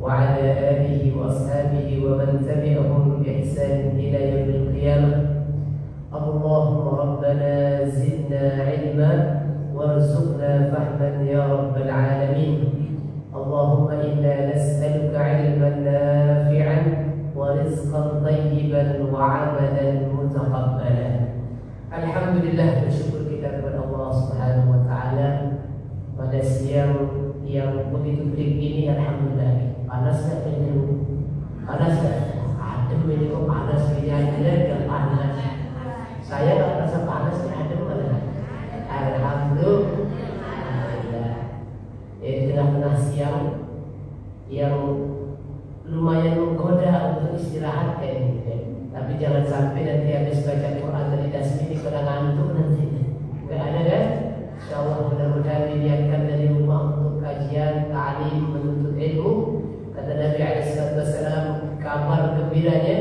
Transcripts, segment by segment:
وعلى آله وأصحابه ومن تبعهم بإحسان إلى يوم القيامة. اللهم ربنا زدنا علما وارزقنا فهما يا رب العالمين. اللهم إنا نسألك علما نافعا ورزقا طيبا وعملا متقبلا. Alhamdulillah, bersyukur kita kepada Allah Subhanahu wa taala pada siang yang begitu terik ini. Alhamdulillah. Panas enggak ini? Panas enggak? Adem ini kok panas ini aja enggak panas. Saya enggak merasa panas ini, adem mana? Alhamdulillah. Di tengah-tengah siang yang lumayan menggoda untuk istirahat kayak ini. Tapi jangan sampai nanti habis baca Quran dari tasbih pada ngantuk nanti. Enggak ada kan? Insyaallah mudah-mudahan diniatkan dari rumah untuk kajian, ta'lim, menuntut ilmu. Kata Nabi SAW, kabar gembiranya,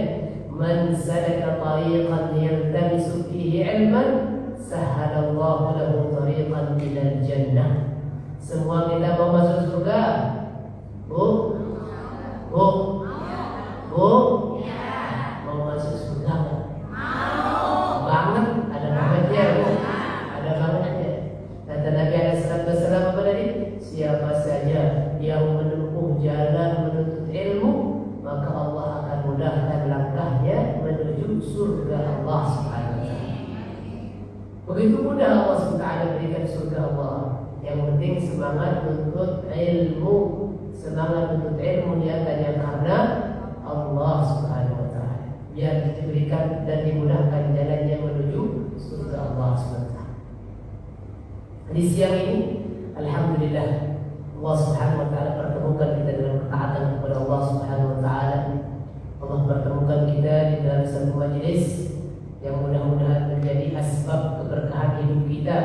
man salaka tariqan yaltamisu fihi ilman, sahhalallahu lahu tariqan ilal jannah. Semua kita mau masuk surga? Bu? Bu? Bu? Mau masuk surga? Mau banget, ada bangetnya Bu. Ada bangetnya. Kata Nabi SAW apa tadi? Siapa saja yang menempuh jalan menuntut ilmu, maka Allah akan mudahkan langkahnya menuju surga Allah Subhanahu wa taala. Begitu mudah Allah Subhanahu wa taala berikan surga Allah. Yang penting semangat menuntut ilmu. Semangat menuntut ilmu niatannya karena Allah Subhanahu wa taala. Biar diberikan dan dimudahkan jalannya menuju surga Allah Subhanahu wa taala. Di siang ini alhamdulillah Allah Subhanahu wa taala pertemukan kita dengan ketaatan kepada Allah Subhanahu wa taala. Allah pertemukan kita di dalam satu majelis yang mudah-mudahan menjadi asbab keberkahan hidup kita.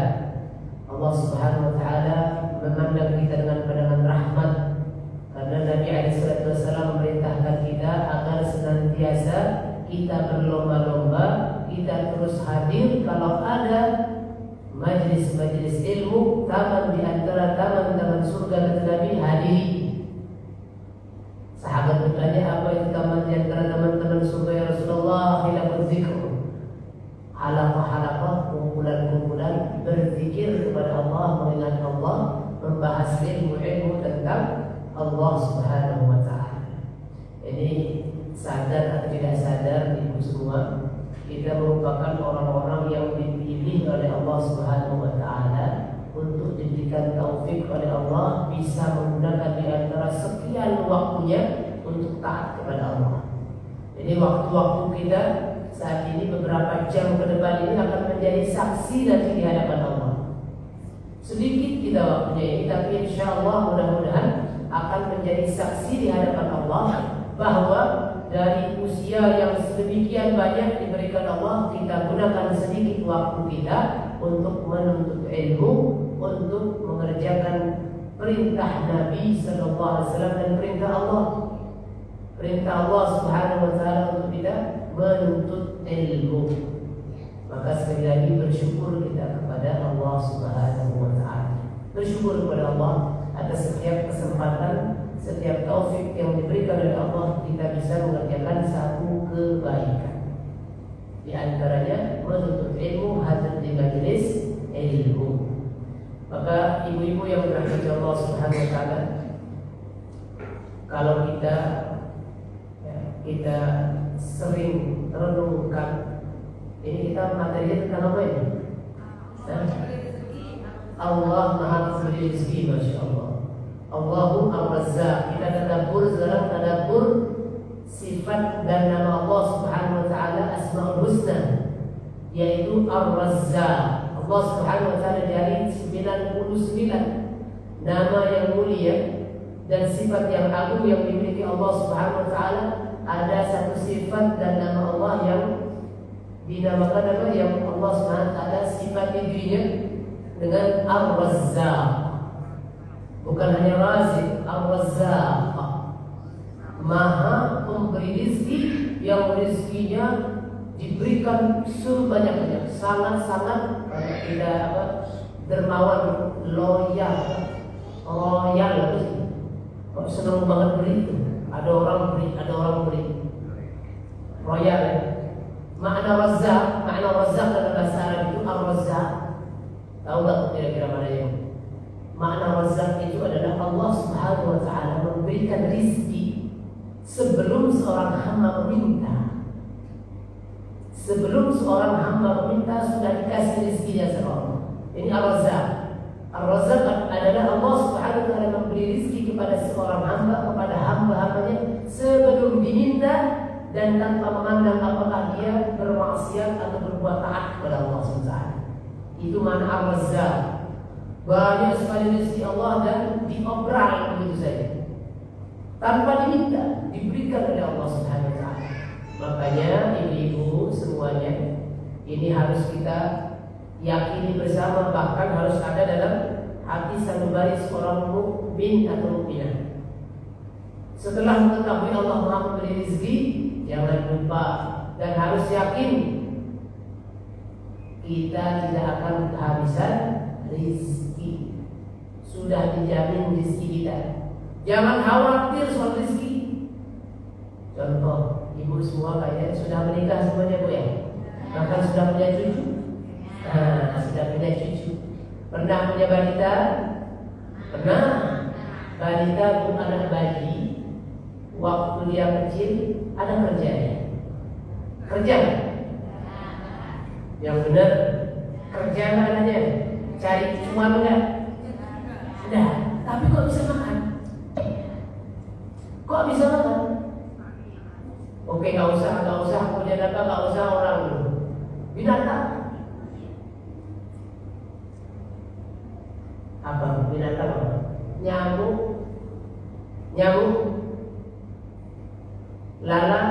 Allah Subhanahu wa taala memandang kita dengan pandangan rahmat, karena Nabi SAW memerintahkan kita agar senantiasa kita berlomba-lomba, kita terus hadir kalau ada majlis-majlis ilmu, taman di antara taman-taman surga kata Nabi, hadiri. Sahabat bertanya, apa itu taman di antara taman-taman surga ya Rasulullah? Khilaful zikr, halaqah-halaqah, kumpulan-kumpulan berzikir kepada Allah, mengingat Allah, membahas ilmu-ilmu tentang Allah Subhanahu wa taala. Ini sadar atau tidak sadar ibu semua, kita merupakan orang-orang yang dipilih oleh Allah Subhanahu wa taala untuk diberikan taufik oleh Allah bisa menggunakan di antara sekian waktunya untuk taat kepada Allah. Jadi waktu-waktu kita saat ini beberapa jam ke depan ini akan menjadi saksi nanti di hadapan Allah. Sedikit kita waktunya ini, tapi insyaallah mudah-mudahan akan menjadi saksi di hadapan Allah bahwa dari usia yang sedemikian banyak diberikan Allah, kita gunakan sedikit waktu kita untuk menuntut ilmu, untuk mengerjakan perintah Nabi Sallallahu Alaihi Wasallam dan perintah Allah. Perintah Allah Subhanahu Wa Taala untuk kita menuntut ilmu. Maka sekali lagi bersyukur kita kepada Allah Subhanahu Wa Taala. Bersyukur kepada Allah atas setiap kesempatan, setiap taufik yang diberikan oleh Allah, kita bisa mengerjakan satu kebaikan. Di antaranya menuntut ilmu, hadir di majelis ilmu. Maka ibu-ibu yang dirahmati Allah Subhanahu wa taala, kalau kita sering renungkan, ini kita materinya tentang apa ini? Allah Maha Memberi Rezeki, Masya Allah. Allahu Ar-Razzaq. Kita tadabbur sekarang, tadabbur sifat dan nama Allah Subhanahu wa taala, Asmaul Husna, yaitu Ar-Razzaq. Allah Subhanahu wa taala dari 99 nama yang mulia dan sifat yang agung yang dimiliki Allah Subhanahu wa taala. Ada satu sifat dan nama Allah yang dinamakan apa, yang Allah Subhanahu wa taala sifat dirinya dengan Ar-Razzaq. Bukan hanya Razik, Ar-Razzaq, Maha Pemberi rezeki, yang rezekinya diberikan sebanyak-banyak, sangat-sangat tidak dermawan, loyal, Kok senang banget beri? Ada orang beri. Royal ya. Makna Razzaq dalam bahasa Arab itu Ar-Razzaq. Tahu tak kira-kira mana yang? Makna Razzaq itu adalah Allah Subhanahu wa taala memberikan rizki sebelum seorang hamba meminta. Sebelum seorang hamba meminta sudah dikasih rizkinya seorang. Ini Ar-Razzaq. Ar-Razzaq adalah Allah Subhanahu wa taala memberi rizki kepada seorang hamba, kepada hamba-hambanya sebelum diminta dan tanpa memandang apakah dia bermaksiat atau berbuat taat kepada Allah SWT. Itu makna Ar-Razzaq. Banyak sekali rezeki Allah dan diobral begitu saja, tanpa diminta, diberikan oleh Allah Subhanahu wa taala. Makanya ibu-ibu semuanya ini harus kita yakini bersama, bahkan harus ada dalam hati sanubari seorang mukmin atau mukminah. Setelah mengetahui Allah Maha memberi rezeki, jangan lupa dan harus yakin kita tidak akan kehabisan rezeki. Sudah dijamin rezeki kita. Jangan khawatir soal rezeki. Contoh, ibu semua kayaknya sudah menikah semuanya, Bu ya. Bahkan sudah punya cucu. Sudah punya cucu. Pernah punya balita? Pernah. Balita pun anak bayi. Waktu dia kecil ada kerjanya. Kerja. Yang benar kerja adanya. Cari cuan enggak? Enggak. Tapi kok bisa makan? Kok bisa makan? Oke, nggak usah kemudian apa? Nggak usah orang dulu. Binatang. Apa? Binatang apa? Nyamuk, lalat,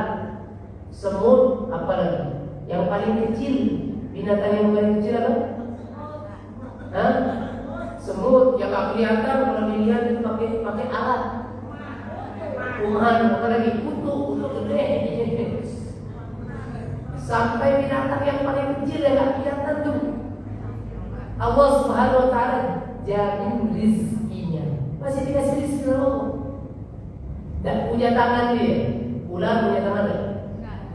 semut, apa lagi? Yang paling kecil, binatang yang paling kecil apa? Semut yang nggak kelihatan, kalau dilihat itu pakai alat. Kuman, apa lagi? Kutu gede. Sampai binatang yang paling kecil yang nggak kelihatan tuh, Allah Subhanahu wa taala jamin rizkinya. Masih dikasih rizki sama Allah. Dan punya tangan dia. Ular punya tangan enggak?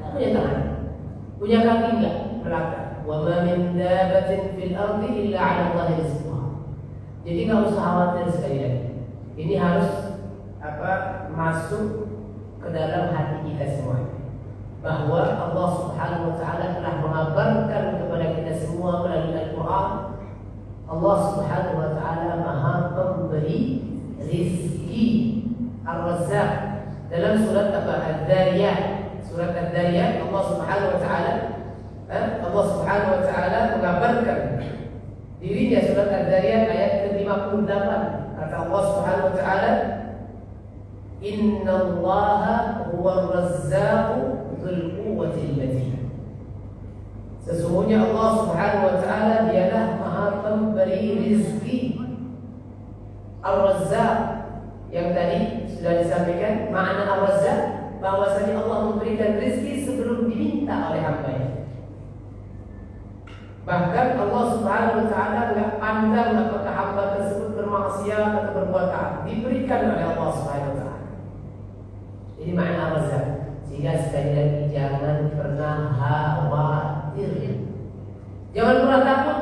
Enggak punya tangan. Punya kaki enggak? Melangkah. Wa ma min dabatin fil ardi illa 'ala Allahi rizquha. Jadi enggak usah khawatir sekali lagi. Ini harus masuk ke dalam hati kita semua, bahwa Allah Subhanahu wa taala telah mengabarkan kepada kita semua melalui Al-Qur'an. Allah Subhanahu wa taala Maha pemberi rizki, Ar-Razzaq. Dalam surat Ad-Dariyat, Allah Subhanahu wa taala mengabarkan dirinya. Surat Ad-Dariyat ayat ke-58, kata Allah Subhanahu wa taala, Innallaha huwar razzaqu dzul quwwatil matin. Sesungguhnya Allah Subhanahu wa taala dialah Maha pemberi rizki. Ar-Razzaq yang tadi sudah disampaikan, makna Ar-Razzaq bahwasanya Allah memberikan rizki sebelum diminta oleh hamba-Nya. Bahkan Allah Subhanahu wa taala enggak pandang apakah hamba tersebut bermaksiat atau berbuat taat, diberikan oleh Allah Subhanahu wa taala. Ini makna Ar-Razzaq. Sehingga sekali lagi jangan pernah khawatir, jangan pernah takut.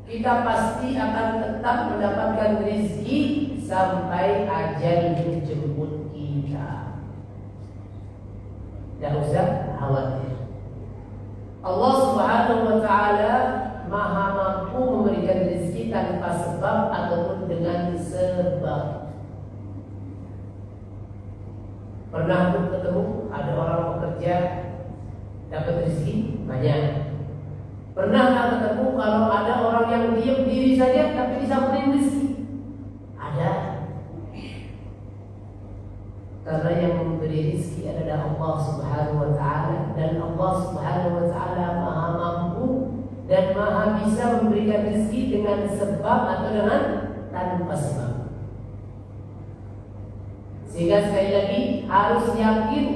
Kita pasti akan tetap mendapatkan rezeki sampai ajal menjemput kita. Tidak usah khawatir. Allah Subhanahu wa taala Maha mampu memberikan rezeki tanpa sebab ataupun dengan sebab. Pernah pun ketemu ada orang bekerja dapat rezeki banyak. Pernah ketemu kalau ada orang yang diam diri saja tapi disamperin rezeki? Ada. Karena yang memberi rezeki adalah Allah Subhanahu wa taala, dan Allah Subhanahu wa taala Maha mampu dan Maha bisa memberikan rezeki dengan sebab atau dengan tanpa sebab. Sehingga sekali lagi harus yakin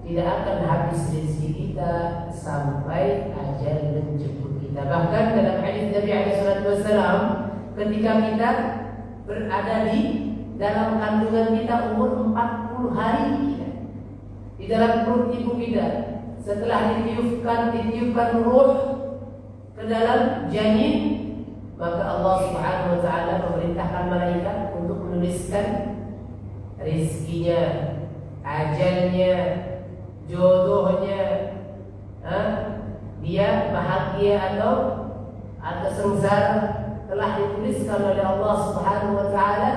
tidak akan habis rezeki kita sampai ajal menjemput kita. Bahkan dalam hadis Nabi SAW, ketika kita berada di dalam kandungan kita umur 40 hari kita, di dalam perut ibu kita. Setelah ditiupkan ruh ke dalam janin, maka Allah Subhanahu wa taala memerintahkan malaikat untuk menuliskan rizkinya, ajalnya, jodohnya, dia bahagia atau sengsara. Telah dituliskan oleh Allah Subhanahu wa taala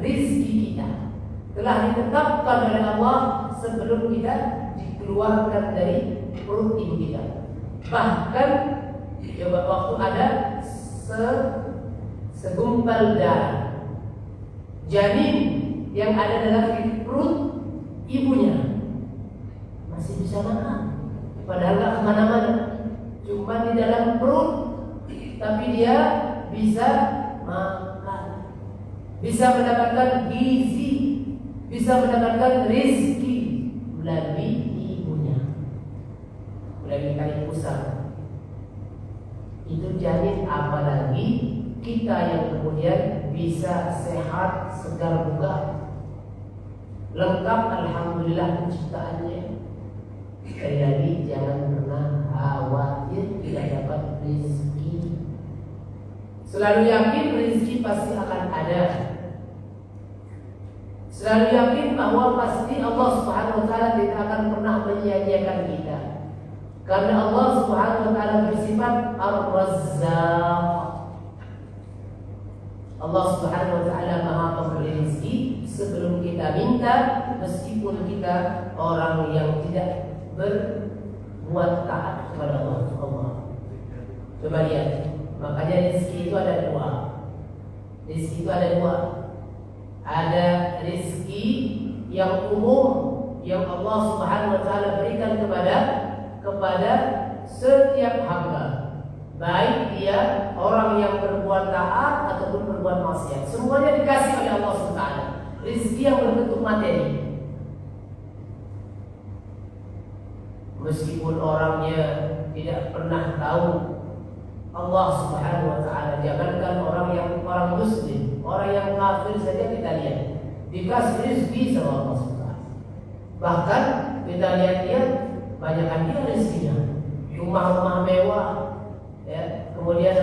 rizki kita, telah ditetapkan oleh Allah sebelum kita dikeluarkan dari perut ibu kita. Bahkan coba waktu ada segumpal darah janin yang ada dalam perut ibunya masih bisa makan, padahal nggak kemana-mana, cuma di dalam perut, tapi dia bisa makan, bisa mendapatkan gizi, bisa mendapatkan rezeki melalui ibunya, melalui kali pusat. Itu janin, apalagi kita yang kemudian bisa sehat, segar bugar, lengkap alhamdulillah penciptaannya. Sekali lagi, jangan pernah khawatir tidak dapat rezeki. Selalu yakin rezeki pasti akan ada. Selalu yakin bahwa pasti Allah Subhanahu wa taala tidak akan pernah menyia-nyiakan kita. Karena Allah Subhanahu wa taala bersifat Ar-Razzaq. Allah Subhanahu wa taala Maha Pemberi rezeki sebelum kita minta, meskipun kita orang yang tidak berbuat taat kepada Allah. Coba lihat. Makanya rezeki itu ada dua. Rezeki itu ada dua. Ada rezeki yang umum yang Allah Subhanahu wa taala berikan kepada setiap hamba, baik dia orang yang berbuat taat ataupun berbuat maksiat, semuanya dikasih oleh Allah Subhanahu wa taala. Rezeki yang berbentuk materi. Meskipun orangnya tidak pernah tahu Allah Subhanahu wa taala, jangankan orang muslim, orang yang kafir saja kita lihat dikasih rezeki sama Allah Subhanahu wa taala. Bahkan kita lihat dia banyakkan dia rezekinya, rumah-rumah mewah, ya, kemudian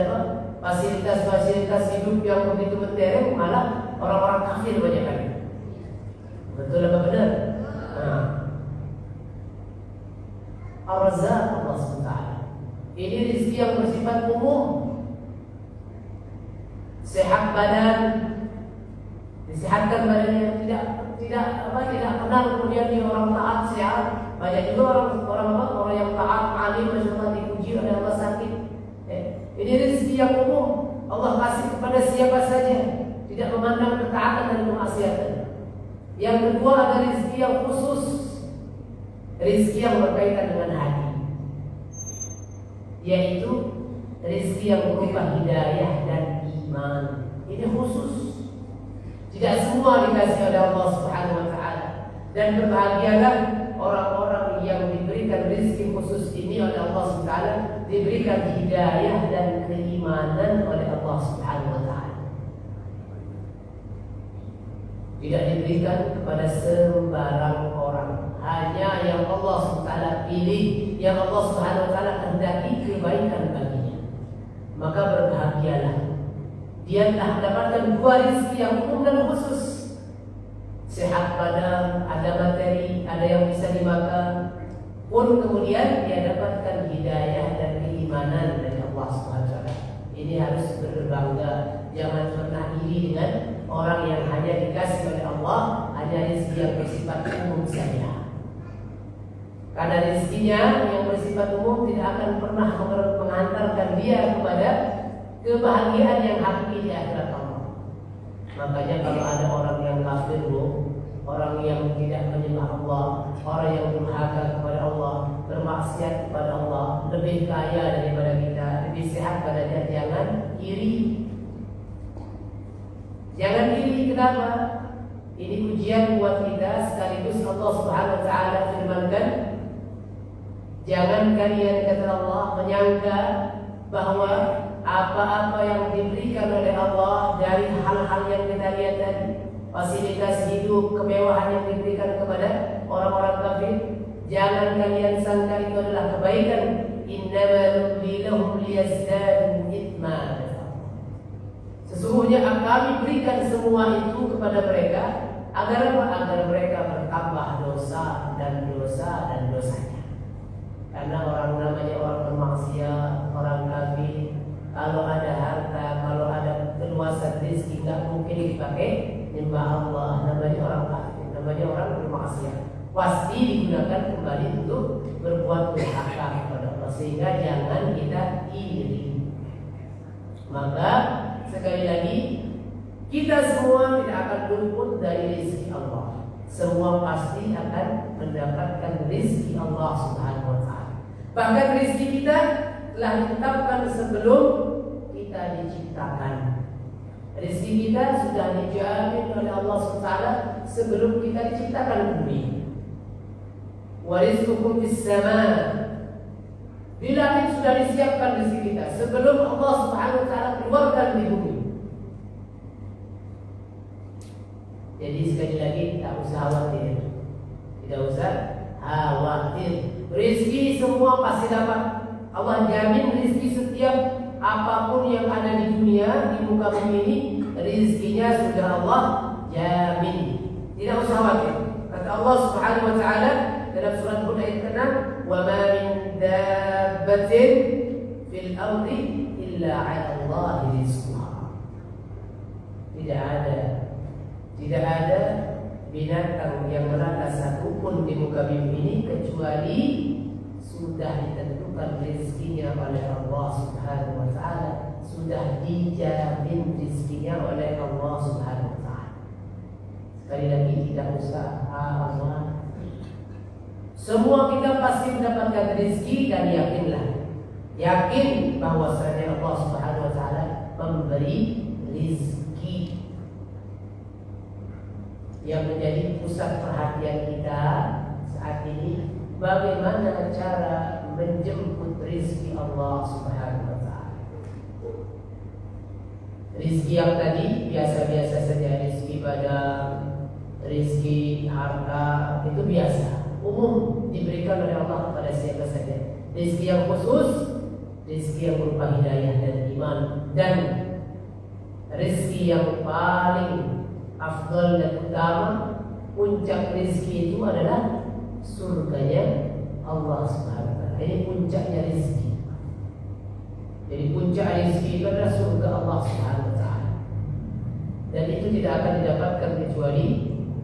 fasilitas-fasilitas hidup yang begitu mentereng, malah orang-orang kafir banyakkan. Betul apa benar? Nah, Ar-Razzaq Allah Subhanahu wa taala. Ini rezeki yang bersifat umum. Sehat badan, disehatkan badannya, tidak kenal kemudian dia orang taat sehat. Banyak juga orang yang taat, alim, masyaallah, dipuji oleh Allah sakit. Ini rezeki yang umum. Allah kasih kepada siapa saja, tidak memandang ketaatan dan kemaksiatan. Yang kedua ada rezeki yang khusus, rezeki yang berkaitan dengan hati, yaitu rezeki yang berupa hidayah dan iman. Ini khusus, tidak semua dikasih oleh Allah Subhanahu wa taala. Dan berbahagialah orang-orang yang diberikan rezeki khusus ini oleh Allah Subhanahu wa taala, diberikan hidayah dan keimanan oleh Allah Subhanahu wa taala. Tidak diberikan kepada sembarang orang, hanya yang Allah Subhanahu wa taala pilih, yang Allah Subhanahu wa taala kehendaki kebaikan baginya. Maka berbahagialah dia telah mendapatkan dua rezeki yang umum dan khusus. Sehat badan, ada materi, ada yang bisa dimakan, pun kemudian dia dapatkan hidayah dan keimanan dari Allah Subhanahu wa taala. Ini harus berbangga, jangan pernah iri dengan orang yang hanya dikasih oleh Allah hanya rezeki yang bersifat umum saja. Karena rezekinya yang bersifat umum tidak akan pernah mengantarkan dia kepada kebahagiaan yang hakiki di akhirat Allah. Makanya kalau ada orang yang kafir, orang yang tidak menyembah Allah, orang yang durhaka kepada Allah, bermaksiat kepada Allah, lebih kaya daripada kita, lebih sehat badannya, jangan iri. Jangan iri, kenapa? Ini ujian buat kita, sekaligus Allah Subhanahu wa taala firmankan, jangan kalian, kata Allah, menyangka bahwa apa-apa yang diberikan oleh Allah dari hal-hal yang kita lihat tadi, fasilitas hidup, kemewahan yang diberikan kepada orang-orang kafir, jangan kalian sangka itu adalah kebaikan. Innama nubli lahum liyazdadu ithma. Sesungguhnya kami berikan semua itu kepada mereka agar apa? Agar mereka bertambah dosa dan dosanya. Karena orang namanya orang bermaksiat, orang kafir, kalau ada harta, kalau ada keluasan rezeki nggak mungkin dipakai nyembah Allah. Namanya orang kafir, namanya orang bermaksiat. Pasti digunakan kembali untuk berbuat durhaka kepada Allah. Sehingga jangan kita iri. Maka sekali lagi, kita semua tidak akan luput dari rezeki Allah. Semua pasti akan mendapatkan rezeki Allah Subhanahu wa Ta'ala. Bahkan rezeki kita telah ditetapkan sebelum kita diciptakan. Rezeki kita sudah dijamin oleh Allah Subhanahu wa Ta'ala sebelum kita diciptakan bumi. Wa rizqukum fis sama'. Di langit sudah disiapkan rezeki kita sebelum Allah Subhanahu wa Ta'ala keluarkan di bumi. Jadi sekali lagi tak usah khawatir. Tidak usah khawatir. Rezeki semua pasti dapat. Allah jamin rezeki setiap apapun yang ada di dunia, di muka bumi ini, rezekinya sudah Allah jamin. Tidak usah khawatir. Kata Allah Subhanahu wa Ta'ala dalam surat Hud ayat ke-6, "Wa ma min dabbatin fil ardi illa 'ala Allahi rizquha." Tidak ada binatang yang merana satupun di muka bumi ini kecuali sudah ditentukan rezekinya oleh Allah Subhanahu wa Ta'ala, sudah dijamin rezekinya oleh Allah Subhanahu wa Ta'ala. Sekali lagi tidak usah khawatir. Semua kita pasti mendapatkan rezeki dan yakin bahwasanya Allah Subhanahu wa Ta'ala memberi rezeki. Yang menjadi pusat perhatian kita saat ini, bagaimana cara menjemput rezeki Allah Subhanahu wa Ta'ala. Rezeki yang tadi biasa-biasa saja, rezeki badan, rezeki harta, itu biasa, umum diberikan oleh Allah kepada siapa saja. Rezeki yang khusus, rezeki yang berupa hidayah dan iman, dan rezeki yang paling afdal dan utama, puncak rezeki itu adalah surganya Allah Subhanahu wa Ta'ala. Ini puncaknya rezeki. Jadi puncak rezeki itu adalah surga Allah Subhanahu wa Ta'ala. Dan itu tidak akan didapatkan kecuali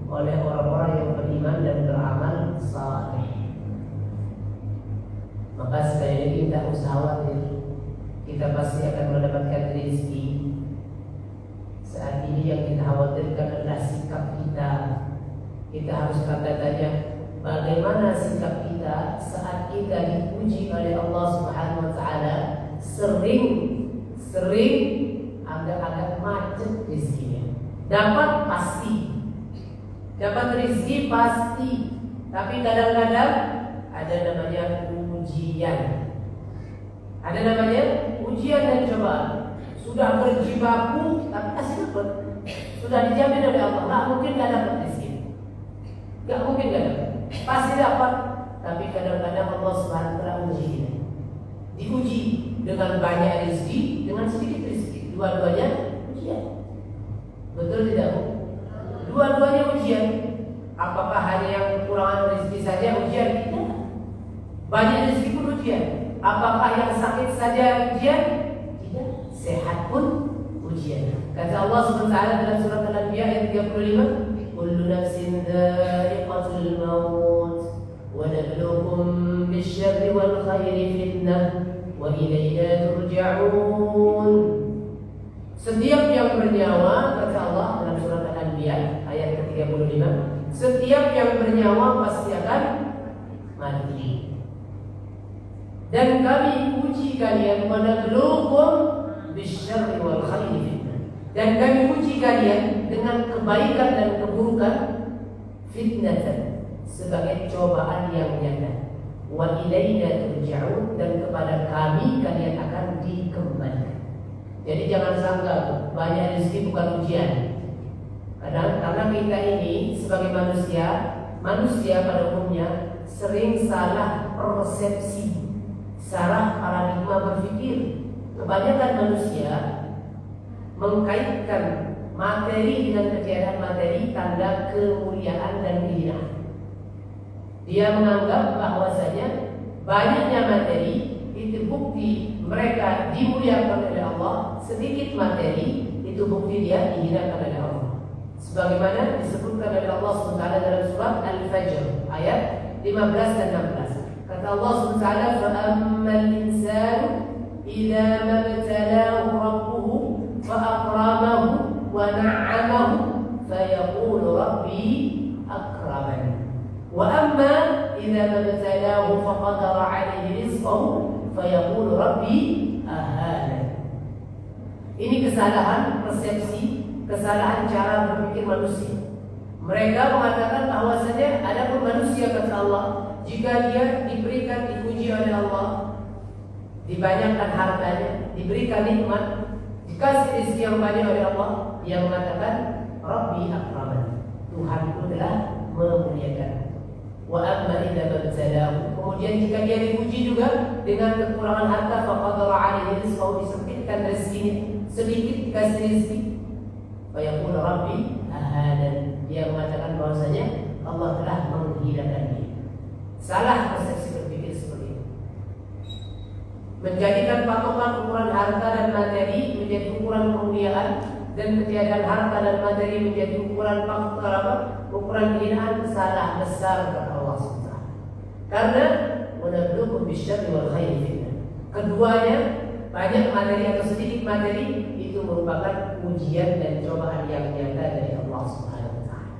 oleh orang-orang yang beriman dan beramal saleh. Maka sekali lagi tidak usah khawatir, kita pasti akan mendapatkan rezeki. Saat ini yang kita khawatirkan adalah sikap kita. Kita harus tanya, bagaimana sikap kita saat kita dipuji oleh Allah Subhanahu wa Ta'ala, sering agak-agak macet rezekinya. Dapat pasti, dapat rezeki pasti, tapi kadang-kadang ada namanya ujian. Ada namanya ujian dan cobaan. Sudah berjibaku tapi masih dapat. Sudah dijamin oleh Allah, nggak mungkin nggak dapat rezeki. Nggak mungkin nggak dapat. Pasti dapat. Tapi kadang-kadang Allah Subhanahu wa Ta'ala uji kita. Diuji dengan banyak rezeki, dengan sedikit rezeki. Dua-duanya ujian. Betul tidak, Bu? Dua-duanya ujian. Apakah hanya yang kekurangan rezeki saja ujian? Tidak. Banyak rezeki pun ujian. Apakah yang sakit saja ujian? Tidak. Sehat pun ujian. Kata Allah SWT dalam surat Al-Anbiya ayat 35, "Kullu nafsin dha'iqatul maut wa nabluukum bisyarri wal khairi fitnah wa ilayna turja'un." Setiap yang bernyawa, kata Allah dalam surat Al-Anbiya ayat ke-35, setiap yang bernyawa pasti akan mati. Dan kami uji kalian, menabluukum bisyarri wal khairi fitnah. Dan kami uji kalian dengan kebaikan dan keburukan, fitnatan, sebagai cobaan yang nyata. Wa ilaina turja'un, dan kepada kami kalian akan dikembalikan. Jadi jangan sangka banyak rezeki bukan ujian. Karena kita ini sebagai manusia pada umumnya sering salah persepsi, salah paradigma berpikir. Kebanyakan manusia mengkaitkan materi dengan ketiadaan materi tanda kemuliaan dan kehinaan. Dia menganggap bahwasanya banyaknya materi itu bukti mereka dimuliakan oleh Allah, sedikit materi itu bukti dia dihinakan oleh Allah. Sebagaimana disebutkan oleh Allah SWT dalam surat Al-Fajr ayat 15 dan 16. Kata Allah SWT, "Fa'ammal insanu idza mabtalahu rabbuhu fa'akramahu wa na'amahu fayaqulu rabbi akraman. Wa amma idza mabtalahu faqadara 'alaihi rizqahu fayaqulu rabbi ahana." Ini kesalahan persepsi, kesalahan cara berpikir manusia. Mereka mengatakan bahwasanya ada pun manusia, kata Allah, jika dia diberikan, dipuji oleh Allah, dibanyakkan hartanya, diberikan nikmat, dikasih rezeki yang banyak oleh Allah, dia mengatakan Rabbi akraman, Tuhanku telah memuliakan. Wa amma idza mabtalahu, kemudian jika dia dipuji juga dengan kekurangan harta, faqadara 'alaihi rizqahu, disempitkan rezekinya, sedikit dikasih rezeki, fa yaqulu rabbi ahadan, dia mengatakan bahwasanya Allah telah menghinakan dia. Salah persepsi berpikir seperti itu. Menjadikan patokan ukuran harta dan materi menjadi ukuran kemuliaan, dan ketiadaan harta dan materi menjadi ukuran ukuran kehinaan, salah besar kata Allah SWT. Karena wanabluukum bisyarri wal khairi fitnah. Keduanya, banyak materi atau sedikit materi, itu merupakan ujian dan cobaan yang nyata dari Allah Subhanahu wa taala.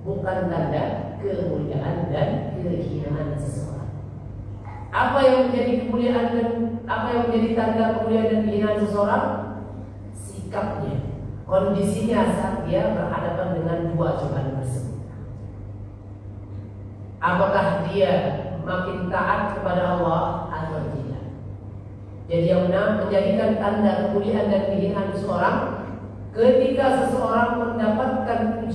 Bukan tanda kemuliaan dan kehinaan seseorang. Apa yang menjadi kemuliaan dan apa yang menjadi tanda kemuliaan dan kehinaan seseorang? Sikapnya, kondisinya saat dia berhadapan dengan dua cobaan tersebut. Apakah dia makin taat kepada Allah atau tidak? Jadi yang menjadikan tanda kemuliaan dan kehinaan seseorang, ketika seseorang mendapatkan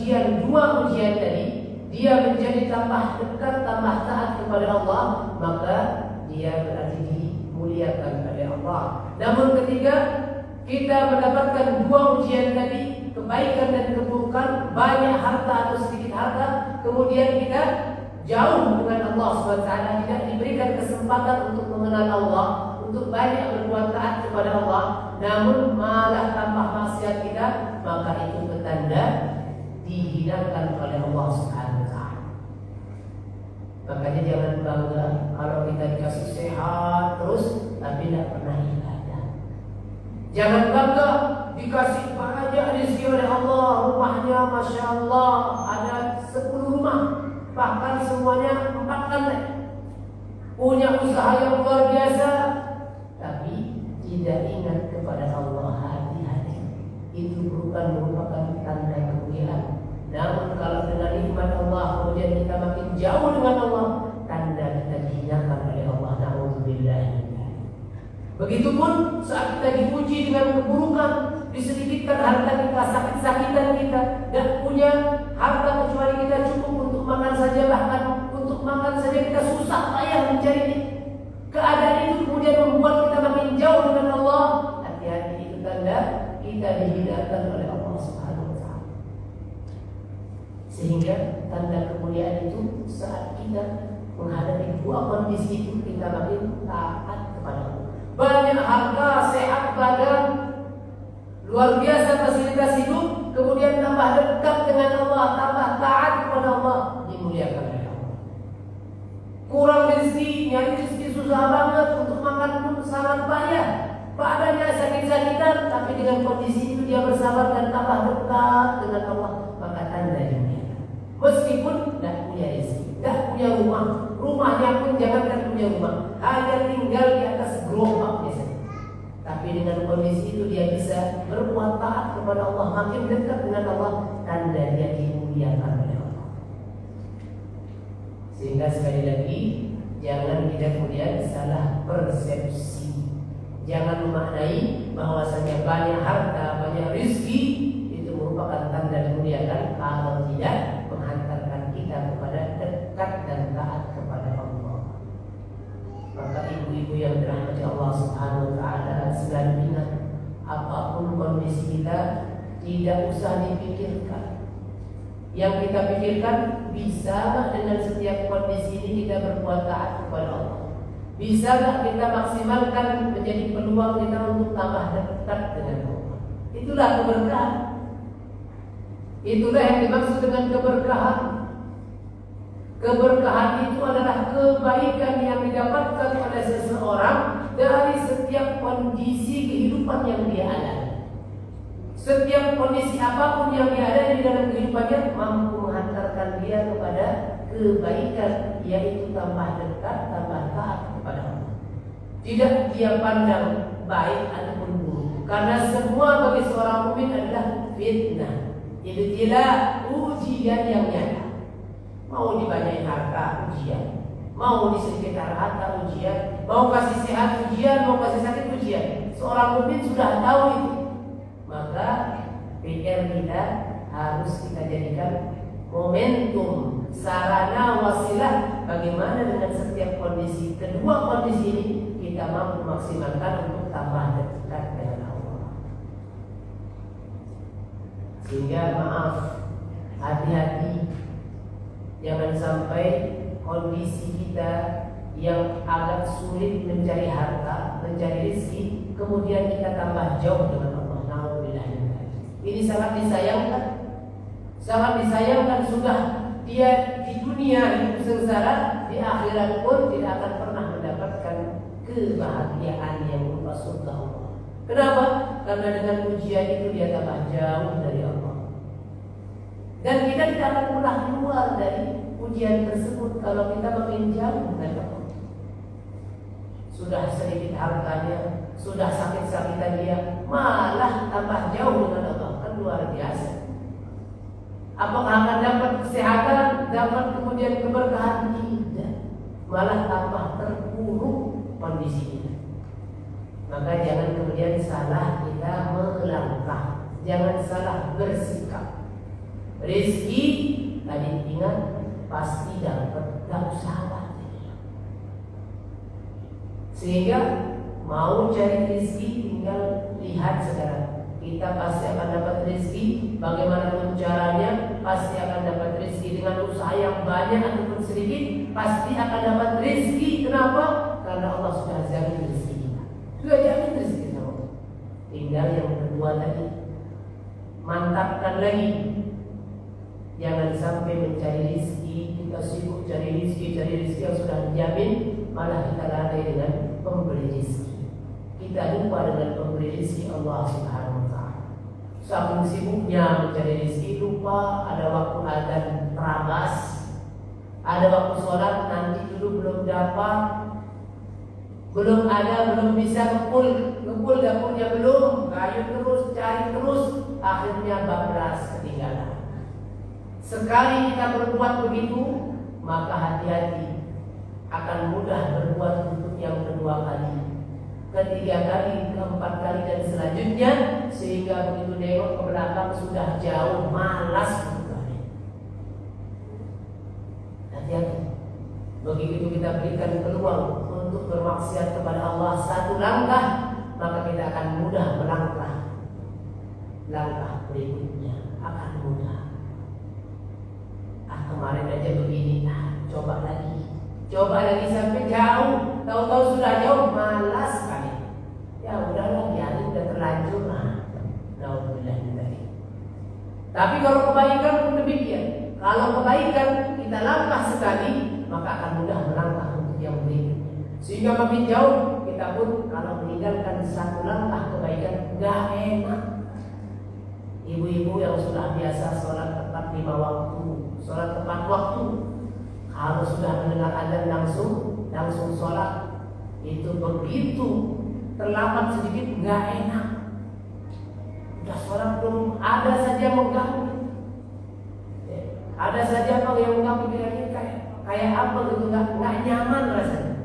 dua ujian tadi, dia menjadi tambah dekat, tambah taat kepada Allah, maka dia berarti dimuliakan oleh Allah. Namun ketika kita mendapatkan dua ujian tadi, kebaikan dan keburukan, banyak harta atau sedikit harta, kemudian kita jauh dengan Allah SWT, tidak diberikan kesempatan untuk mengenal Allah, untuk banyak berbuat taat kepada Allah, namun malah tambah maksiat kita, maka itu petanda dihinakan oleh Allah Subhanahu wa taala. Makanya jangan bangga kalau kita dikasih sehat terus tapi tidak pernah ibadah. Jangan bangga dikasih banyak rezeki oleh Allah, rumahnya Masya Allah ada 10 rumah, bahkan semuanya 4 lantai, punya usaha yang luar biasa, tapi tidak ingat kepada Allah hati-hati. Itu bukan merupakan tanda kemuliaan. Namun kalau dengan nikmat Allah kemudian kita makin jauh dengan Allah, tanda kita dihinakan oleh Allah. Na'udzubillah. Begitupun saat kita dipuji dengan keburukan, disedikitkan harta kita, sakit-sakitan kita, dan punya harta kecuali kita cukup untuk makan saja, bahkan untuk makan saja kita susah payah mencarinya. Keadaan itu kemudian membuat kita makin jauh dengan Allah. Hati-hati, itu tanda kita dihinakan oleh Allah Subhanahu wa taala. Sehingga tanda kemuliaan itu saat kita menghadapi dua kondisi itu, kita makin taat kepada Allah. Banyak harta, sehat badan, luar biasa fasilitas hidup, kemudian tambah dekat dengan Allah, tambah taat kepada Allah, dimuliakan oleh Allah. Kurang rezeki, nyari rezeki susah banget, untuk makan pun sangat payah, badannya sakit-sakitan, tapi dengan kondisi itu dia bersabar dan tambah dekat dengan Allah, maka tanda dimuliakan. Meskipun tidak punya rezeki, tidak punya rumah, rumahnya pun jangankan punya rumah, hanya tinggal di atas gerobak biasanya, tapi dengan kondisi itu dia bisa berbuat taat kepada Allah, makin dekat dengan Allah, tanda dia dimuliakan oleh Allah. Sehingga sekali lagi, jangan kita kemudian salah persepsi. Jangan memaknai bahwasanya banyak harta, banyak rezeki itu merupakan tanda dimuliakan. Allah Subhanahu wa taala, selalu ingat apapun kondisi kita tidak usah dipikirkan. Yang kita pikirkan, bisa nggak dengan setiap kondisi ini kita berbuat taat kepada Allah? Bisa nggak kita maksimalkan menjadi peluang kita untuk tambah dekat dengan Allah? Itulah keberkahan. Itulah yang dimaksud dengan keberkahan. Keberkahan itu adalah kebaikan yang didapatkan oleh seseorang dari setiap kondisi kehidupan yang dia alami. Setiap kondisi apapun yang dia ada di dalam kehidupannya mampu menghantarkan dia kepada kebaikan, yaitu tambah dekat, tambah taat kepada Allah. Tidak dia pandang baik ataupun buruk, karena semua bagi seorang mukmin adalah fitnah, ibtila, ujian yang nyata. Mau dibanyain harta, ujian. Mau disediakan harta, ujian. Mau kasih sehat, ujian. Mau kasih sakit, ujian. Seorang mukmin sudah tahu itu. Maka PR kita harus kita jadikan momentum, sarana, wasilah bagaimana dengan setiap kondisi. Kedua kondisi ini kita mampu maksimalkan untuk tambah dekat dengan Allah. Sehingga maaf, hati-hati, jangan sampai kondisi kita yang agak sulit mencari harta, mencari rezeki, kemudian kita tambah jauh dengan Allah. Ini sangat disayangkan. Sangat disayangkan, sudah dia di dunia hidup sengsara, di akhirat pun tidak akan pernah mendapatkan kebahagiaan yang berupa surga Allah. Kenapa? Karena dengan ujian itu dia tambah jauh dari Allah. Dan kita tidak akan pernah keluar dari ujian tersebut kalau kita makin jauh dari Allah. Sudah sedikit hartanya, sudah sakit-sakitan dia, malah tambah jauh dengan Allah. Kan luar biasa. Apakah akan dapat kesehatan, dapat kemudian keberkahan? Tidak, malah tambah terpuruk kondisinya. Maka jangan kemudian salah kita melangkah, jangan salah bersikap. Rezeki tadi ingat pasti dapat, tak usah khawatir. Sehingga mau cari rezeki tinggal lihat sekarang. Kita pasti akan dapat rezeki, bagaimanapun caranya pasti akan dapat rezeki. Dengan usaha yang banyak ataupun sedikit pasti akan dapat rezeki. Kenapa? Karena Allah sudah jamin rezeki kita. Sudah jamin rezeki kita. Tinggal yang kedua tadi, mantapkan lagi. Jangan sampai mencari rezeki, kita sibuk cari rezeki yang sudah dijamin, malah kita lalai dengan pemberi rezeki. Kita lupa dengan pemberi rezeki Allah Subhanahu wa taala. Saking sibuknya mencari rezeki, lupa ada waktu adzan terabas, ada waktu sholat nanti dulu belum dapat, belum ada, belum bisa ngepul dapurnya belum, kayu terus, cari terus, akhirnya bablas ketinggalan. Sekali kita berbuat begitu, maka hati-hati, akan mudah berbuat untuk yang kedua kali, ketiga kali, keempat kali dan selanjutnya, sehingga begitu nengok ke belakang sudah jauh, malas berkali. Hati-hati. Begitu kita berikan peluang untuk bermaksiat kepada Allah satu langkah, maka kita akan mudah melangkah. Langkah berikutnya akan mudah. Kemarin aja begini, coba lagi sampai jauh, tahu-tahu sudah jauh, malas sekali. Ya udahlah, biarin, udah terlanjur. Nauzubillah min dzalik. Tapi kalau kebaikan pun demikian. Kalau kebaikan kita langkah sekali, maka akan mudah melangkah untuk yang berikutnya. Sehingga makin jauh kita pun kalau meninggalkan satu langkah kebaikan gak enak. Ibu-ibu yang sudah biasa sholat tepat 5 waktu, sholat tepat waktu, kalau sudah mendengar adzan langsung sholat, itu begitu terlambat sedikit nggak enak. Udah sholat belum, ada saja mengganggu, ada saja apa yang mengganggu, kira-kira kayak apa gitu, nggak nyaman rasanya,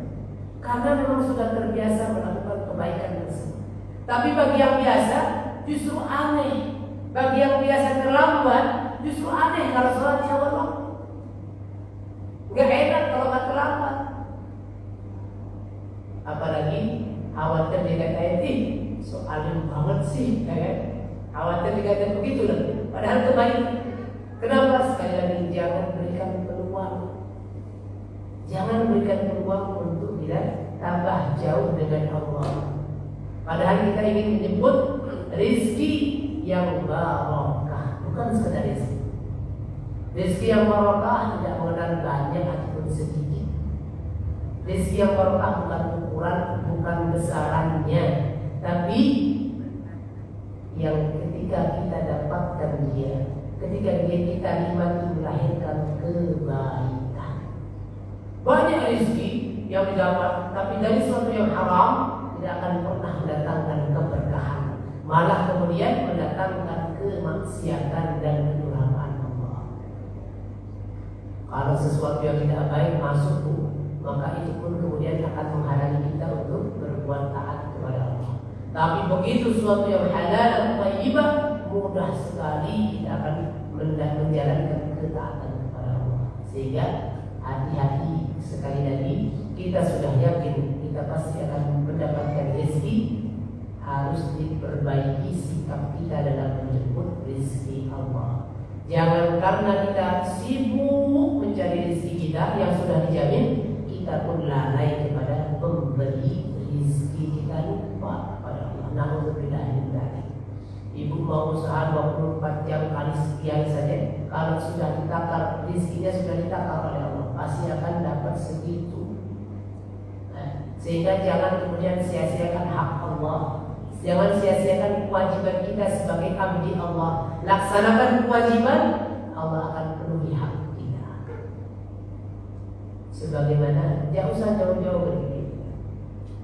karena memang sudah terbiasa melakukan kebaikan tersebut. Tapi bagi yang biasa justru aneh. Bagi yang biasa terlambat, justru aneh kalau sholat di awal waktu. Gak enak kalau gak terlambat. Apalagi khawatir dikatain, so alim banget sih, ya kan? Khawatir dikatain begitu lah. Padahal kebaikan. Kenapa? Sekali lagi jangan berikan peluang. Jangan berikan peluang untuk kita tambah jauh dengan Allah. Padahal kita ingin menyebut rizki yang barokah, bukan sekedar rizki. Rizki yang barokah tidak mengenal banyak ataupun sedikit. Rizki yang barokah bukan ukuran, bukan besarannya, tapi yang ketika kita dapatkan dia, ketika dia kita nikmati melahirkan kebaikan. Banyak rezeki yang didapat, tapi dari sesuatu yang haram tidak akan pernah mendatangkan keberkahan, malah kemudian mendatangkan kemaksiatan dan kedurhakaan Allah. Kalau sesuatu yang tidak baik masuk, maka itu pun kemudian akan menghalangi kita untuk berbuat taat kepada Allah. Tapi begitu sesuatu yang halal dan thayyibah, mudah sekali kita akan menjalankan ketaatan kepada Allah. Sehingga hati-hati, sekali lagi kita sudah yakin kita pasti akan mendapatkan rezeki, harus diperbaiki sikap kita dalam menyebut rezeki Allah. Jangan karena kita sibuk mencari rezeki kita yang sudah dijamin, kita pun lalai kepada pemberi rezeki, kita lupa pada Allah. Na'udzubillah dari ibu mau usaha 24 jam kali sekian saja, kalau sudah ditakar rezekinya sudah ditakar oleh Allah, pasti akan dapat segitu. Sehingga jangan kemudian sia-siakan hak Allah, jangan sia-siakan kewajiban kita sebagai abdi Allah. Laksanakan kewajiban, Allah akan penuhi hak kita. Sebagaimana, jangan usah jauh-jauh dari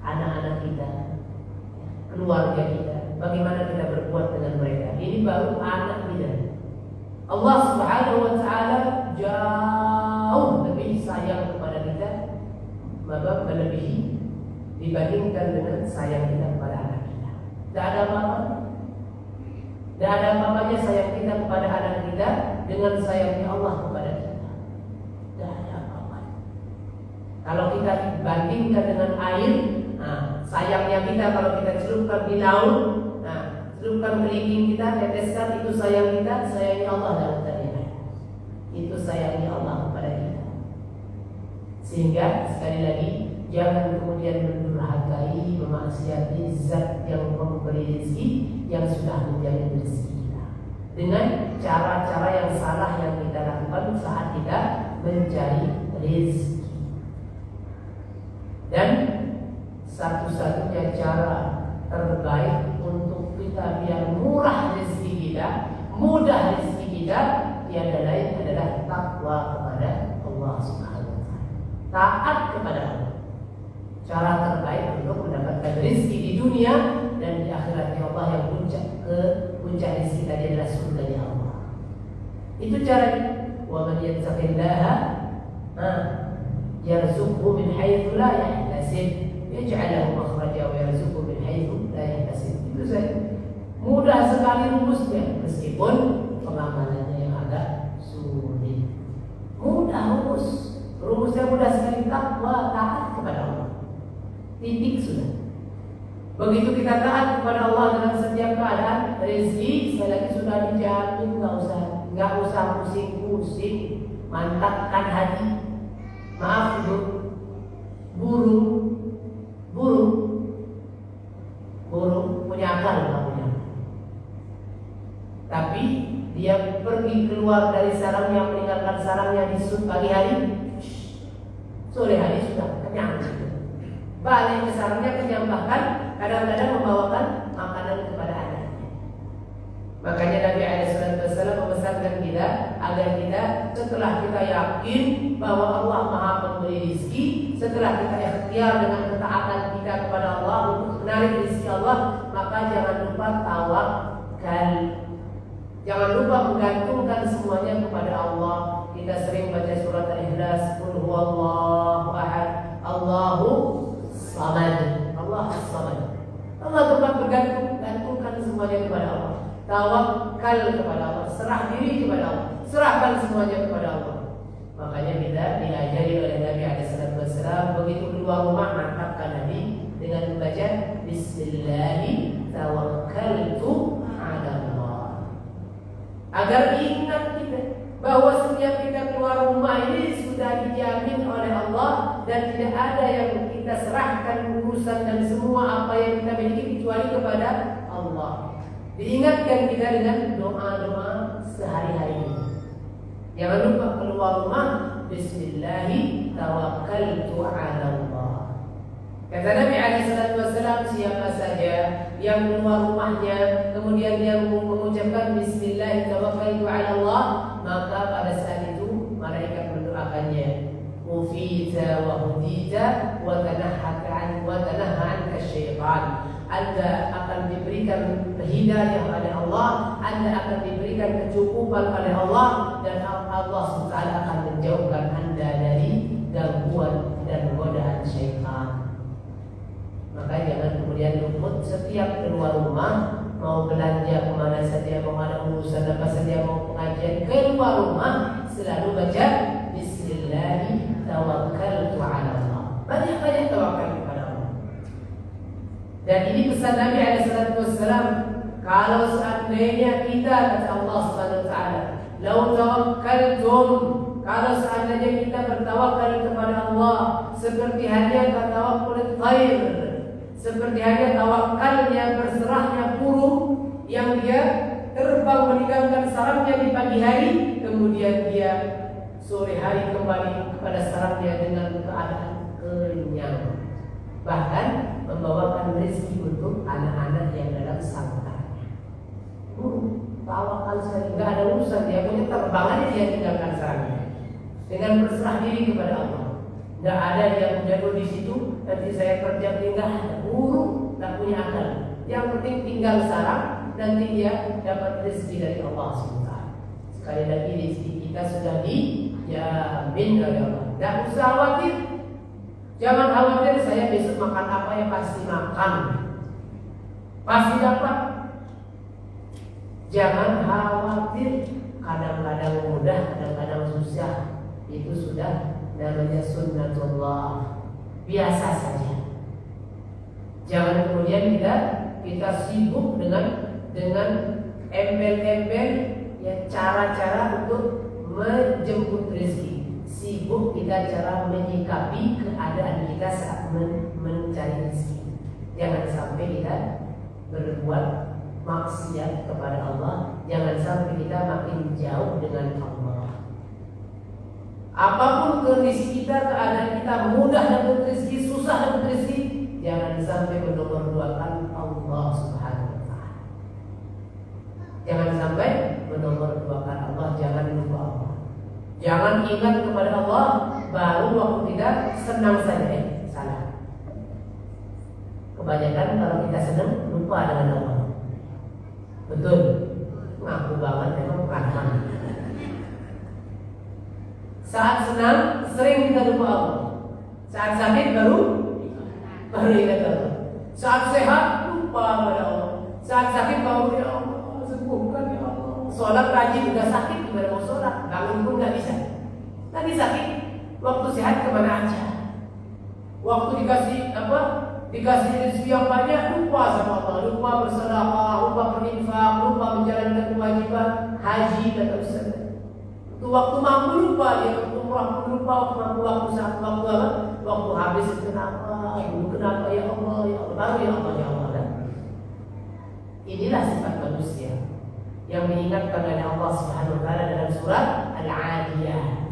anak-anak kita, keluarga kita, bagaimana kita berbuat dengan mereka. Ini baru anak kita. Allah Subhanahu wa Ta'ala jauh lebih sayang kepada kita, melebihi dibandingkan dengan sayang kita kepada anak kita. Tidak ada apa-apa. Tidak ada apa-apanya sayang kita kepada anak kita dengan sayangnya Allah kepada kita. Tidak ada apa-apa. Kalau kita bandingkan dengan air, sayangnya kita kalau kita celupkan di laut, celupkan kelingking kita, teteskan, itu sayang kita, sayangnya Allah dalam tarian. Itu sayangnya Allah kepada kita. Sehingga sekali lagi jangan kemudian mendurhakai, memaksiati zat yang memberi rezeki, yang sudah menjamin rezeki kita, dengan cara-cara yang salah yang kita lakukan saat kita mencari rezeki. Dan satu-satunya cara terbaik untuk kita biar murah rezeki kita, mudah rezeki kita, tiada lain adalah takwa kepada Allah Subhanahu wa Ta'ala. Taat kepada Allah. Cara terbaik untuk mendapatkan rezeki di dunia dan di akhiratnya Allah, yang puncak rezeki tadi adalah surganya Allah. Itu caranya. Wa man yattaqillaha yarzuqhu min haitsu la yahtasib, yaj'al lahu makhraja wa yarzuqhu min haitsu la yahtasib. Itu saja. Mudah sekali rumusnya, meskipun pengamalannya yang agak sulit. Mudah rumus. Rumusnya mudah sekali, takwa, taat kepada Allah. Titik sudah. Begitu kita taat kepada Allah dalam setiap keadaan, rezeki sekali lagi sudah dijamin, nggak usah pusing-pusing, mantapkan hati. Maaf itu burung punya akal, nggak punya. Tapi dia pergi keluar dari sarangnya, meninggalkan sarangnya di pagi hari, sore hari sudah kenyang. Balik ke sarangnya kenyang, bahkan kadang-kadang membawakan makanan kepada anaknya. Makanya Nabi SAW membesarkan kita agar kita, setelah kita yakin bahwa Allah Maha Pemberi rezeki, setelah kita ikhtiar dengan ketaatan kita kepada Allah untuk menarik rezeki Allah, maka jangan lupa tawakal. Jangan lupa menggantungkan semuanya kepada Allah. Kita sering baca surat Al-Ikhlas, Qul huwallahu ahad, Allahu samad. Allah as-samad. Allah tempat bergantungkan semuanya kepada Allah. Tawakal kepada Allah, serah diri kepada Allah, serahkan semuanya kepada Allah. Makanya kita diajari oleh Nabi SAW, begitu keluar rumah mantapkan Nabi, dengan membaca Bismillahi tawakkaltu 'ala Allah. Agar ingat kita bahwa setiap kita keluar rumah ini sudah dijamin oleh Allah dan tidak ada yang kita serahkan urusan dan semua apa yang kita miliki kecuali kepada Allah. Diingatkan kita dengan doa-doa sehari-hari. Jangan lupa keluar rumah Bismillahi tawakkaltu 'ala Allah. Kata Nabi SAW, siapa saja yang keluar rumahnya kemudian dia mengucapkan Bismillahi tawakkaltu 'ala Allah, maka pada saat itu malaikat mendoakannya, ufita wa hudita wa tanahha 'anka syaitan. Anda akan diberikan hidayah oleh Allah, Anda akan diberikan kecukupan oleh Allah, dan Allah SWT akan menjauhkan Anda dari gangguan dan godaan syaitan. Maka jangan kemudian luput setiap keluar rumah, mau belanja kemana saja, mau ada urusan apa saja, mau pengajian, keluar rumah selalu baca Bismillahi tawakkaltu 'ala Allah. Banyak-banyak tawakal kepada Allah. Dan ini pesan Nabi SAW. Kalau seandainya kita, kata Allah Subhanahu Wa Taala, lau tawakkaltum, kalau seandainya kita bertawakal kepada Allah seperti hanya tawakkul thair, seperti hanya tawakalnya berserahnya burung yang dia terbang meninggalkan sarangnya di pagi hari, kemudian dia sore hari kembali kepada sarangnya dengan keadaan kenyang, bahkan membawakan rezeki untuk anak-anak yang dalam sarangnya. Tawakal sekali, nggak ada urusan, dia punya terbang aja, dia tinggalkan sarangnya dengan berserah diri kepada Allah. Nggak ada yang menjaga di situ. Nanti saya kerja tinggal burung, nggak punya akal. Yang penting tinggal sarang, nanti dia dapat rezeki dari Allah SWT. Sekali lagi rezeki kita sudah dijamin oleh Allah. Nggak usah khawatir. Jangan khawatir saya besok makan apa, ya pasti makan, pasti dapat. Jangan khawatir. Kadang-kadang mudah, kadang-kadang susah. Itu sudah namanya sunnatullah, biasa saja. Jangan kemudian kita sibuk dengan embel-embel ya, cara-cara untuk menjemput rezeki. Sibuk kita cara menyikapi keadaan kita saat mencari rezeki. Jangan sampai kita berbuat maksiat kepada Allah. Jangan sampai kita makin jauh dengan Allah. Apapun kondisi kita, keadaan kita, mudah dapat rezeki, susah dapat rezeki, jangan sampai menomor-duakan Allah Subhanahu Wa Taala. Jangan sampai menomor-duakan Allah, jangan lupa Allah. Jangan ingat kepada Allah baru waktu kita senang saja. Salah. Kebanyakan kalau kita senang lupa dengan Allah. Betul. Ngaku banget memang kadang. Saat senang sering kita lupa Allah. Saat sakit baru ingat Allah. Saat sehat lupa pada Allah. Saat sakit baru ya Allah sembuhkan ya Allah. Sholat rajin udah sakit gimana mau sholat? Bangun pun nggak bisa. Tadi sakit, waktu sehat kemana aja? Waktu dikasih rezeki yang banyak lupa sama Allah, lupa bersedekah, lupa berinfak, lupa menjalankan kewajiban haji dan Ustaz. Waktu mampu lupa, ya umrah pun lupa, waktu habis kenapa ya Allah baru ya Allah kan? Inilah sifat manusia yang diingatkan oleh Allah Subhanahu Wa Taala dalam surat Al-Adiyah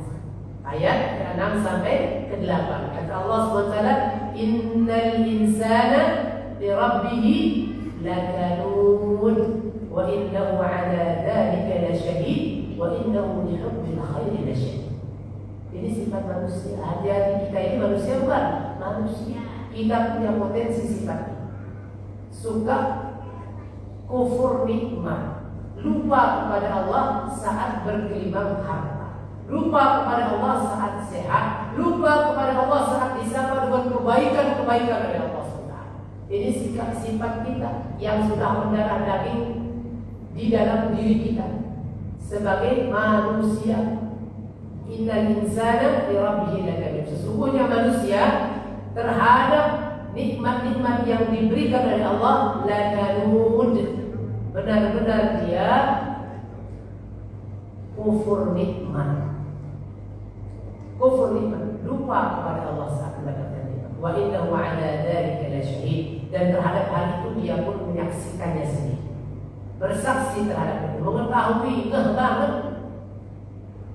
ayat ke-6 sampai ke-8. Kata Allah Subhanahu Wa Taala, innal insana li rabbih lakanud wa innahu ala dzalika lasyahid wa innahu li hubbil khairi lasyadid. Ini sifat manusia. Hati-hati kita ini manusia bukan? Manusia. Kita punya potensi sifat ini. Suka kufur nikmat, lupa kepada Allah saat bergelimang harta, lupa kepada Allah saat sehat, lupa kepada Allah saat disapa dengan kebaikan-kebaikan dari Allah SWT. Ini sifat kita yang sudah mendarah daging di dalam diri kita sebagai manusia. Innal insana li rabbih lakanud. Sesungguhnya manusia terhadap nikmat-nikmat yang diberikan oleh Allah lakanud, benar-benar dia kufur nikmat, lupa kepada Allah saat mendapatkan nikmat. Wa innahu ala dzalika lasyahid, dan terhadap hal itu dia pun menyaksikannya sendiri, bersaksi terhadap itu, mengetahui banget.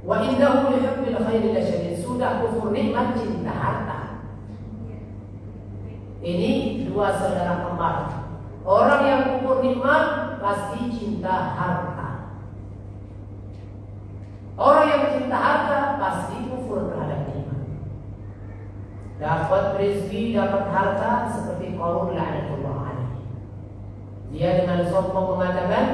Wa innahu li hubbil khairi lasyadid, sudah kufur nikmat, cinta harta. Ini dua saudara kembar. Orang yang kufur nikmat pasti cinta harta. Orang yang cinta harta pasti kufur terhadap nikmat. Dapat rezeki, dapat harta seperti Qarun la'natullah alaihi. Dia dengan sombong mengatakan,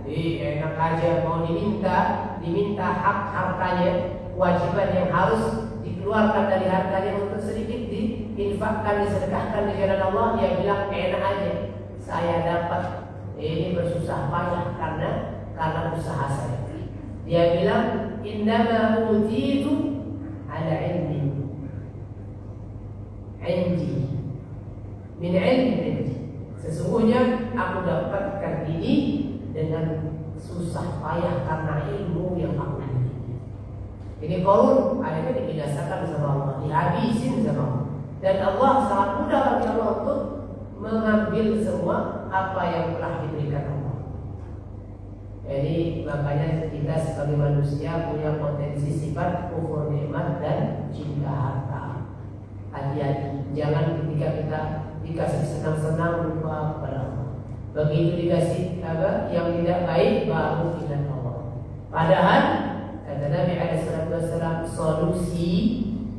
enak aja mau diminta hak hartanya, kewajiban yang harus dikeluarkan dari hartanya untuk sedikit diinfakkan, disedekahkan di jalan Allah. Dia bilang enak aja, saya dapat ini bersusah payah karena usaha saya. Dia bilang innama utitu ala ilmi indi min ilmi, sesungguhnya aku dapatkan ini dengan susah payah karena ilmu yang aku miliki. Ini Qarun akhirnya dibinasakan sama Allah, dihabisin sama Allah. Dan Allah sangat mudah bagi Allah untuk mengambil semua apa yang telah diberikan Allah. Jadi makanya kita sebagai manusia punya potensi sifat kufur nikmat dan cinta harta. Hati-hati, jangan ketika kita dikasih senang-senang lupa kepada Allah. Begitu dikasih yang tidak baik baru ingat Allah. Padahal kata Nabi SAW,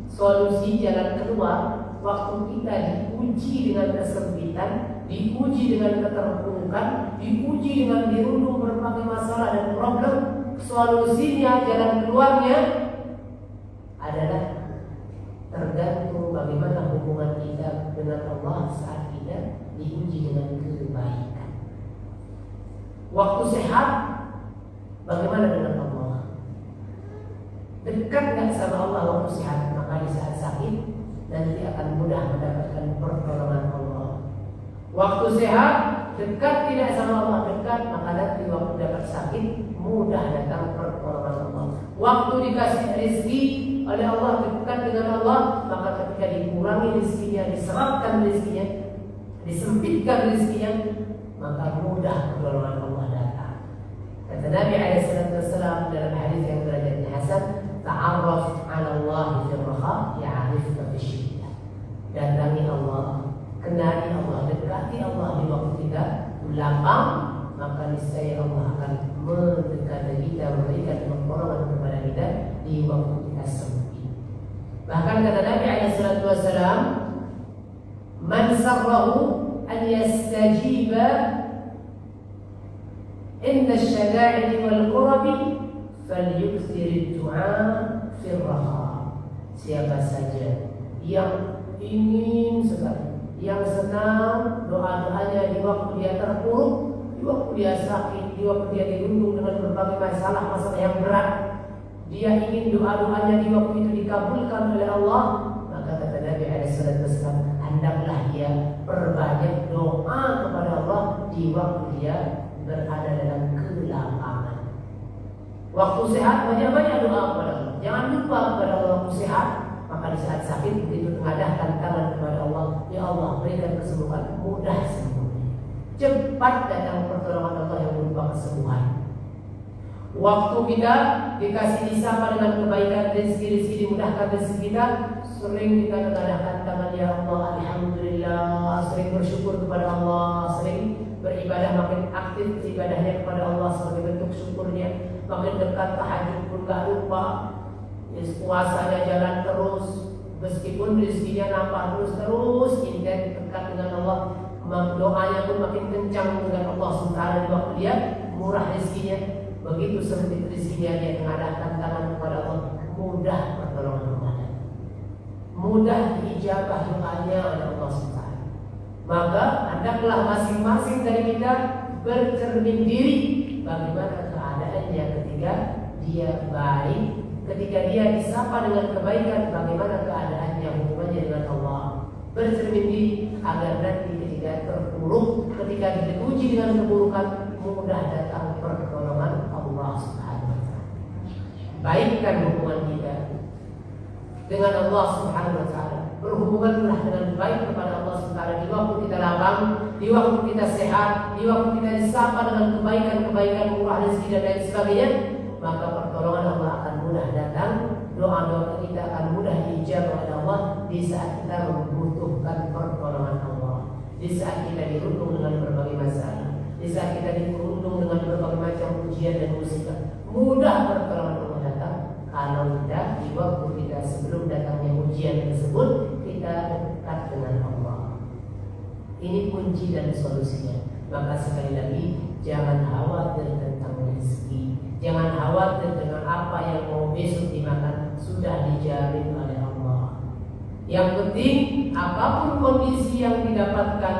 solusi jalan keluar waktu kita diuji dengan kesempitan, diuji dengan keterpurukan, diuji dengan dirundung berbagai masalah dan problem. Solusinya, jalan keluarnya adalah tergantung bagaimana hubungan kita dengan Allah saat kita diuji dengan kebaikan. Waktu sehat, bagaimana dengan Allah? Dekat nggak sama Allah waktu sehat? Maka di saat sakit nanti akan mudah mendapatkan pertolongan Allah. Waktu sehat, dekat tidak sama Allah, dekat, maka nanti waktu dapat sakit mudah datang pertolongan Allah. Waktu dikasih rezeki oleh Allah, dekat dengan Allah, maka ketika dikurangi rezekinya, diserapkan rezekinya, disempitkan rezekinya, maka mudah pertolongan Allah datang. Kata Nabi SAW dalam hadis yang derajatnya hasan, ta'arraf 'ala Allah fi raha ya'rifka fi syiddah. Datangi Allah, kenali Allah, dekati Allah di waktu kita lapang, maka niscaya Allah akan mendekati kita, memberikan pertolongan kepada kita di waktu kita sempit. Bahkan kata Nabi SAW, man sarrahu an yastajiba inda syada'id wal qurabi falyukthir du'a fi raha. Siapa saja yang ingin sekali, yang senang doa-doanya di waktu dia terpuruk, di waktu dia sakit, di waktu dia dirundung dengan berbagai masalah yang berat, dia ingin doa-doanya di waktu itu dikabulkan oleh Allah, maka kata Nabi SAW, hendaklah dia perbanyak doa kepada Allah di waktu dia berada dalam kelapangan. Waktu sehat banyak-banyak doa kepada Allah. Jangan lupa kepada Allah waktu sehat. Maka di saat sakit begitu mengadahkan tangan kepada Allah, ya Allah berikan kesembuhan, mudah sembuh. Cepat datang pertolongan Allah yang berupa kesembuhan. Waktu kita dikasih disapa dengan kebaikan, rezeki dimudahkan rezeki kita, sering kita mengadahkan tangan, ya Allah alhamdulillah, sering bersyukur kepada Allah, sering beribadah, makin aktif ibadahnya kepada Allah sebagai bentuk syukurnya, makin dekat tahajud pun gak lupa, puasanya jalan terus, meskipun rezekinya nambah terus intens dekat dengan Allah, doanya pun makin kencang dengan Allah. Sementara di waktu dia murah rezekinya, begitu sempit rezekinya, dia mengadahkan tangan kepada Allah, mudah pertolongan Allah, mudah diijabah doanya oleh Allah SWT. Maka hendaklah masing-masing dari kita bercermin diri bagaimana keadaannya ketika dia baik, ketika dia disapa dengan kebaikan, bagaimana keadaannya hubungannya dengan Allah. Bercermin diri agar nanti ketika terpuruk, ketika diuji dengan keburukan, mudah datang pertolongan Allah Subhanahu wa taala. Baikkan hubungan kita dengan Allah Subhanahu wa taala. Berhubunganlah dengan baik kepada Allah Subhanahu wa taala di waktu kita lapang, di waktu kita sehat, di waktu kita disapa dengan kebaikan-kebaikan, murah rezeki dan lain sebagainya, maka pertolongan Allah akan mudah datang. Doa-doa kita akan mudah dijawab oleh Allah di saat kita membutuhkan pertolongan Allah, di saat kita dirundung dengan berbagai masalah, di saat kita dirundung dengan berbagai macam ujian dan musibah. Mudah pertolongan Allah datang kalau kita di waktu kita sebelum datangnya ujian tersebut kita dekat dengan Allah. Ini kunci dan solusinya. Maka sekali lagi, jangan khawatir tentang rezeki, jangan khawatir dengan apa yang mau besok dimakan, sudah dijamin oleh Allah. Yang penting apapun kondisi yang didapatkan,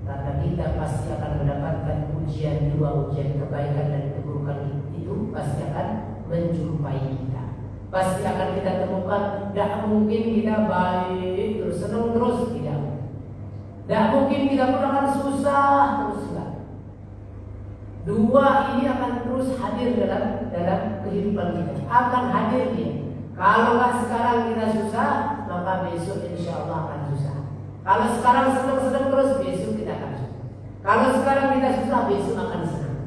kata kita pasti akan mendapatkan ujian, dua ujian, kebaikan dan keburukan itu pasti akan menjumpai kita. Pasti akan kita temukan. Tidak mungkin kita baik terus, senang terus, tidak. Tidak mungkin kita pun akan susah terus, tidak. Dua ini akan terus hadir dalam kehidupan kita. Akan hadir dia. Kalau sekarang kita susah, maka besok insya Allah akan susah. Kalau sekarang senang-senang terus, besok kita akan susah. Kalau sekarang kita susah, besok akan senang.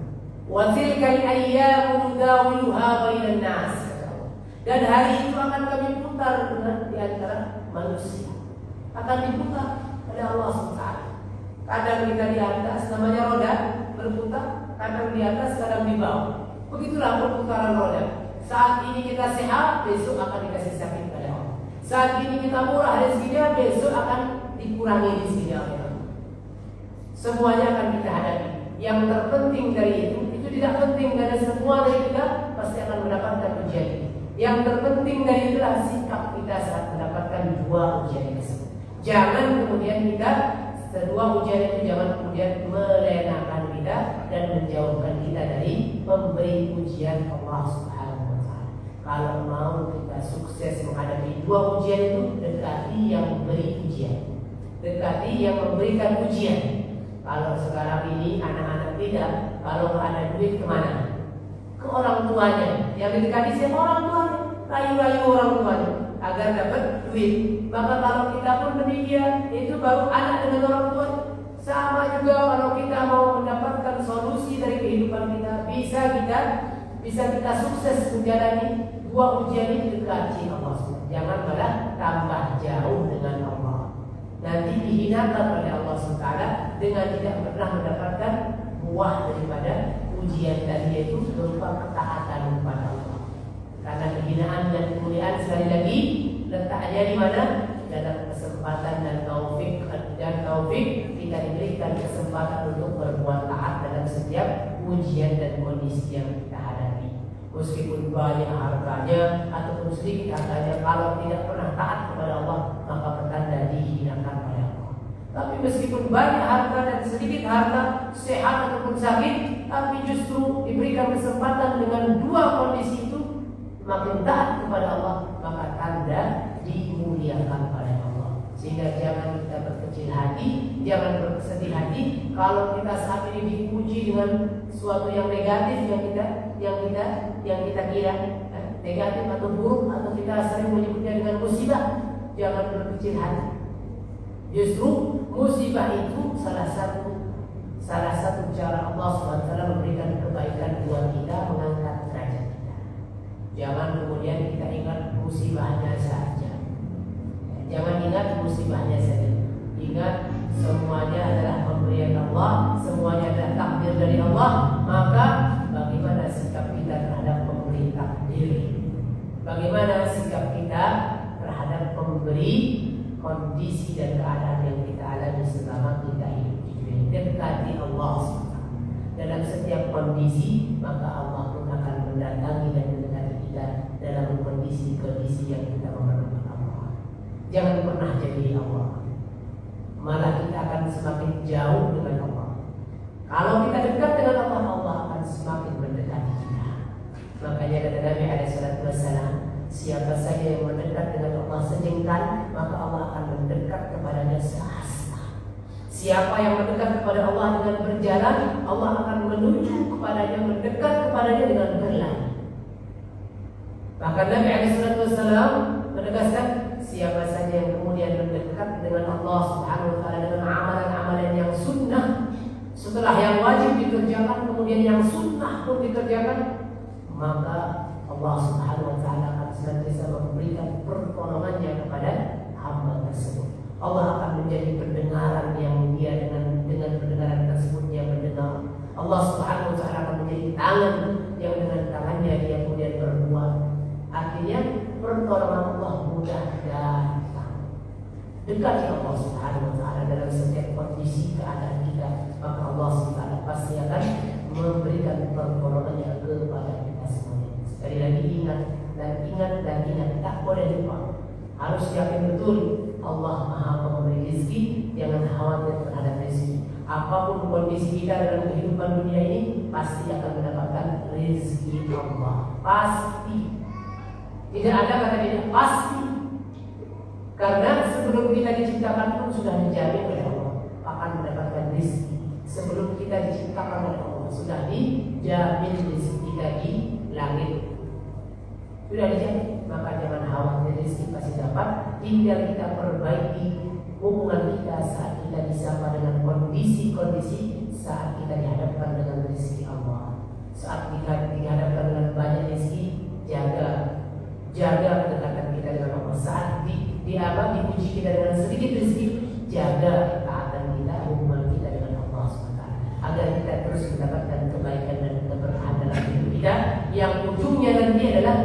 Wa tilkal ayyamu nudawiluha bainan nas. Dan hari itu akan kami putar di antara manusia. Akan diputar oleh Allah SWT. Kadang kita di atas, namanya roda, berputar. Kadang di atas, kadang di bawah. Begitulah perputaran roda. Saat ini kita sehat, besok akan dikasih sakit oleh Allah. Saat ini kita murah rezekinya, besok akan dikurangi rezekinya oleh Allah. Semuanya akan kita hadapi. Yang terpenting dari itu tidak penting dari semua dari kita pasti akan mendapatkan ujian. Yang terpenting dari itulah sikap kita saat mendapatkan dua ujian tersebut. Jangan kemudian kita kedua ujian itu jangan kemudian melenakan kita dan menjauhkan kita dari pemberi ujian Allah Subhanahu wa taala. Kalau mau kita sukses menghadapi dua ujian itu, dekati yang memberi ujian. Dekati yang memberikan ujian. Kalau sekarang ini anak-anak tidak, kalau nggak ada duit kemana? Ke orang tuanya. Yang didekati siapa? Orang tuanya. Rayu-rayu orang tuanya agar dapat duit. Maka kalau kita pun demikian, itu baru anak dengan orang tua. Sama juga kalau kita mau mendapatkan solusi dari kehidupan kita, bisa kita sukses menjalani dua ujian ini, dekati Allah. Jangan malah tambah jauh dengan Allah. Nanti dihinakan oleh Allah SWT dengan tidak pernah mendapatkan buah daripada ujian tadi, yaitu berupa ketaatan kepada Allah. Karena kehinaan dan kemuliaan sekali lagi letaknya di mana? Dalam kesempatan dan taufik kita diberikan kesempatan untuk berbuat taat dalam setiap ujian dan kondisi yang kita hadapi. Meskipun banyak hartanya ataupun sedikit hartanya, kalau tidak pernah taat kepada Allah, maka pertanda dihinakan oleh Allah. Tapi meskipun banyak harta dan sedikit harta, sehat ataupun sakit, tapi justru diberikan kesempatan dengan dua kondisi itu, makin taat kepada Allah, maka tanda dimuliakan oleh Allah. Sehingga jangan kita berkecil hati, jangan bersedih hati kalau kita saat ini diuji dengan suatu yang negatif yang kita kira negatif atau buruk, atau kita sering menyebutnya dengan musibah. Jangan berkecil hati. Justru musibah itu salah satu cara Allah SWT memberikan kebaikan buat kita, mengangkat derajat kita. Jangan kemudian kita ingat musibahnya saja. Jangan ingat musibahnya saja. Ingat semuanya adalah pemberian Allah, semuanya adalah takdir dari Allah. Maka bagaimana sikap kita terhadap pemberi takdir? Bagaimana sikap kita terhadap pemberi kondisi dan keadaan yang kita alami selama kita hidup di dunia? Dekati Allah SWT dalam setiap kondisi, maka Allah pun akan mendatangi dan mendekati kita dalam kondisi-kondisi yang kita memerlukan Allah. Jangan pernah jadi Allah, malah kita akan semakin jauh dengan Allah. Kalau kita dekat dengan Allah, Allah akan semakin mendekati kita. Makanya kata Nabi SAW, siapa saja yang mendekat dengan Allah sejengkal, maka Allah akan mendekat kepadanya sehasta. Siapa yang mendekat kepada Allah dengan berjalan, Allah akan menuju kepadanya, mendekat kepadanya dengan berlari. Bahkan Nabi SAW menegaskan, siapa saja yang kemudian mendekat dengan Allah Subhanahu wa taala dengan amalan-amalan yang sunnah, setelah yang wajib dikerjakan kemudian yang sunnah pun dikerjakan, maka Allah Subhanahu wa taala akan senantiasa memberikan pertolongannya kepada hamba tersebut. Allah akan menjadi pendengaran yang dia dengan pendengaran tersebut dia mendengar. Allah Subhanahu wa taala akan menjadi tangan yang dengan tangannya dia kemudian berbuat. Akhirnya pertolongan Allah mudah datang. Dekati Allah Subhanahu wa taala dalam setiap kondisi keadaan kita, maka Allah Subhanahu wa taala pasti akan memberikan pertolongannya kepada kita semuanya. Sekali lagi ingat, tak boleh lupa. Harus yakin betul Allah Maha Pemberi rezeki, jangan khawatir terhadap rezeki. Apapun kondisi kita dalam kehidupan dunia ini, pasti akan mendapatkan rezeki Allah. Pasti. Tidak ada kata tidak, pasti. Karena sebelum kita diciptakan pun sudah dijamin oleh Allah akan mendapatkan rezeki. Sebelum kita diciptakan oleh Allah sudah dijamin rezeki kita di langit. Sudah dijamin, maka jangan khawatir, rezeki pasti dapat. Tinggal kita perbaiki hubungan kita saat kita disapa dengan kondisi-kondisi saat kita dihadapkan dengan rezeki Allah. Saat kita dihadapkan dengan banyak rezeki, jaga kedekatan kita dengan Allah. Saat dipuji kita dengan sedikit rezeki, jaga ketaatan kita, hubungan kita dengan Allah SWT, agar kita terus mendapatkan kebaikan dan keberkahan dalam hidup kita, yang ujungnya nanti adalah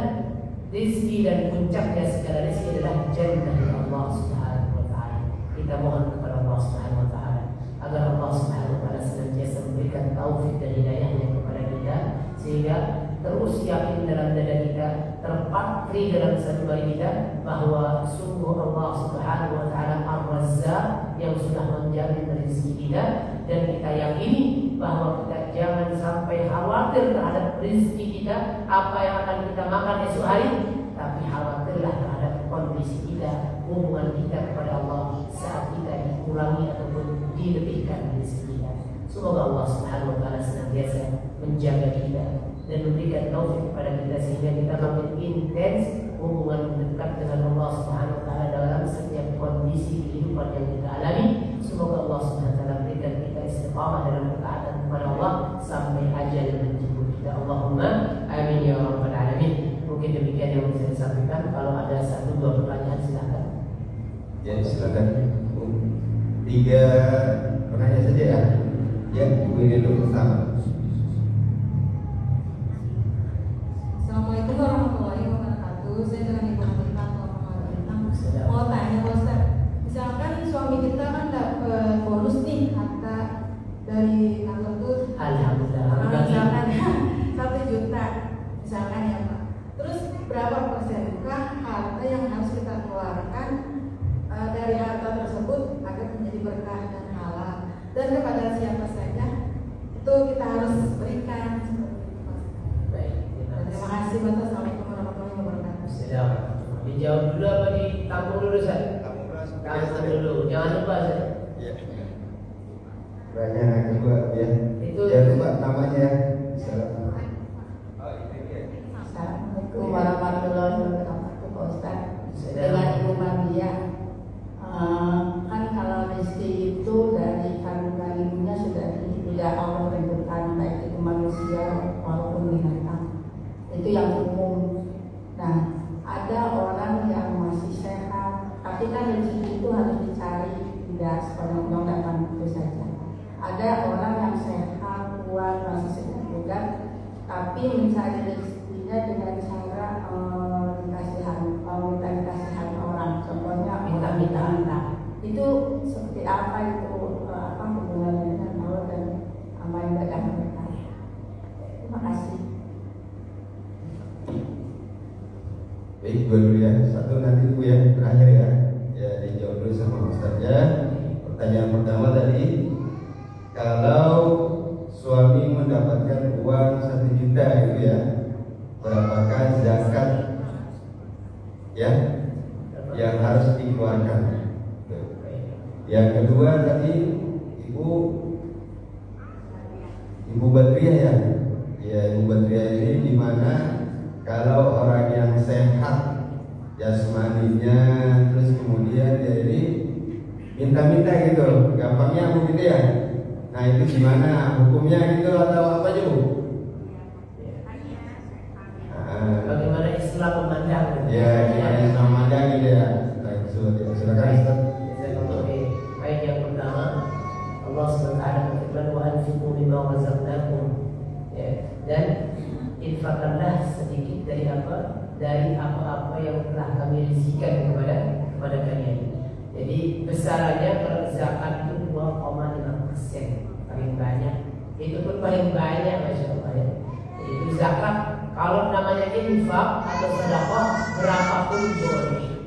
rezeki, dan puncaknya segala rezeki adalah jannah dari Allah Subhanahu wa taala. Kita mohon kepada Allah Subhanahu wa taala agar Allah Subhanahu wa taala senantiasa memberikan taufik dan hidayahnya kepada kita, sehingga terus yakin dalam dada kita, terpatri dalam sanubari kita, bahwa sungguh Allah Subhanahu wa taala Ar-Razzaq yang sudah menjamin rezeki kita, dan kita yakini bahwa kita jangan sampai khawatir terhadap rezeki kita, apa yang akan kita makan esok hari, tapi khawatirlah terhadap kondisi kita, hubungan kita kepada Allah saat kita dikurangi ataupun dilebihkan rezeki kita. Semoga Allah Subhanahu wa taala senantiasa menjaga kita dan memberikan taufik kepada kita, sehingga kita makin intens hubungan dekat dengan Allah Subhanahu wa taala dalam setiap kondisi kehidupan yang kita alami. Semoga Allah Subhanahu wa taala berikan kita istiqamah dalam ketaatan kepada Allah sampai ajal menjemput kita. Allahumma amin ya rabbal alamin. Mungkin demikian yang bisa disampaikan. Kalau ada 1-2 pertanyaan silakan. Ya, silakan. 3 pertanyaan saja ya. Ya, Ibu ini dulu pertama. Assalamualaikum warahmatullahi wabarakatuh. Saya dengan Ibu Hanifah mau tanya, Pak Ustaz. Misalkan suami kita kan dapat bonus nih harta dari kantor tuh, Alhamdulillah. misalkan 1 juta, misalkan ya Pak. Terus berapa persenkah harta yang harus kita keluarkan dari harta tersebut agar menjadi berkah dan halal, dan kepada siapa saja itu kita harus berikan, seperti itu Pak. Baik, Terima kasih Pak. Assalamualaikum warahmatullahi wabarakatuh. Sedang dijawab dulu apa ditampung dulu, Ustaz? Tampung dulu, jangan lupa, Ustaz. Ya. Pertanyaan kedua ya. Itu Jangan lupa namanya. Assalamualaikum warahmatullahi wabarakatuh, Pak Ustaz. Dengan Ibu Maria, kan kalau rezeki itu dari kandungan ibunya sudah Allah tentukan, baik itu manusia maupun binatang. Itu yang umum. Nah, ada orang yang masih sehat, tapi kan rezeki itu harus dicari, tidak sepenuhnya datang itu saja. Ada orang yang sehat, kuat, masih sehat juga, tapi mencari rezekinya dengan cara dikasihan orang. Contohnya minta. Itu seperti apa itu, hubungannya dengan Allah dan apa yang mereka. Terima kasih. Baik, dulu ya. Satu nanti Ibu ya, terakhir ya. Ya, dijawab dulu sama Ustaznya. Pertanyaan pertama tadi, kalau suami mendapatkan uang 1 juta itu ya, berapakah zakat ya yang harus dikeluarkan? Yang kedua tadi, Ibu Badriah ya. Ya, Ibu Badriah ini dimana kalau orang yang sehat jasmaninya, terus kemudian dia ini minta-minta gitu, gampangnya Bu gitu ya. Nah itu gimana hukumnya gitu atau apa aja Bu? Bagaimana Islam memandang? Ya, gimana Islam memandang gitu ya. Baik, silakan Ustaz. Baik, yang pertama Allah SWT berfirman wa anfiqu mimma razaqnakum. Ya, dan infakkanlah sedikit dari apa-apa yang telah kami rizkikan kepada kalian. Jadi besarannya kalau zakat itu 2,5% paling banyak. Itu pun paling banyak, Masya Allah ya. Itu zakat. Kalau namanya infak atau sedekah berapapun boleh.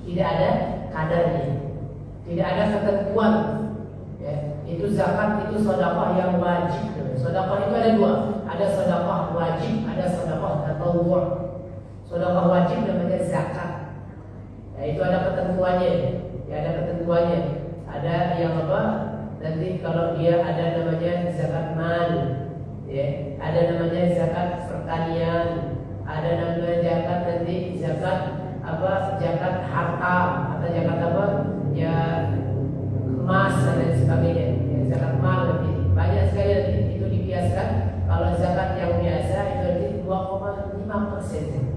Tidak ada kadarnya. Tidak ada ketentuan. Ya, itu zakat, itu sedekah yang wajib. Sedekah itu ada dua. Ada sedekah wajib, ada sedekah tatawwu'. Sedekah wajib namanya zakat. Ya, itu ada ketentuannya. Ya, ada ketentuannya. Ada yang apa? Nanti kalau dia ada namanya zakat mal, ya, ada namanya zakat pertanian, ada namanya zakat nanti zakat apa? Zakat harta atau zakat apa? Ya emas dan sebagainya. Ya, zakat mal nanti banyak sekali nanti itu dibiasakan. Kalau zakat yang biasa itu nanti 2,5%.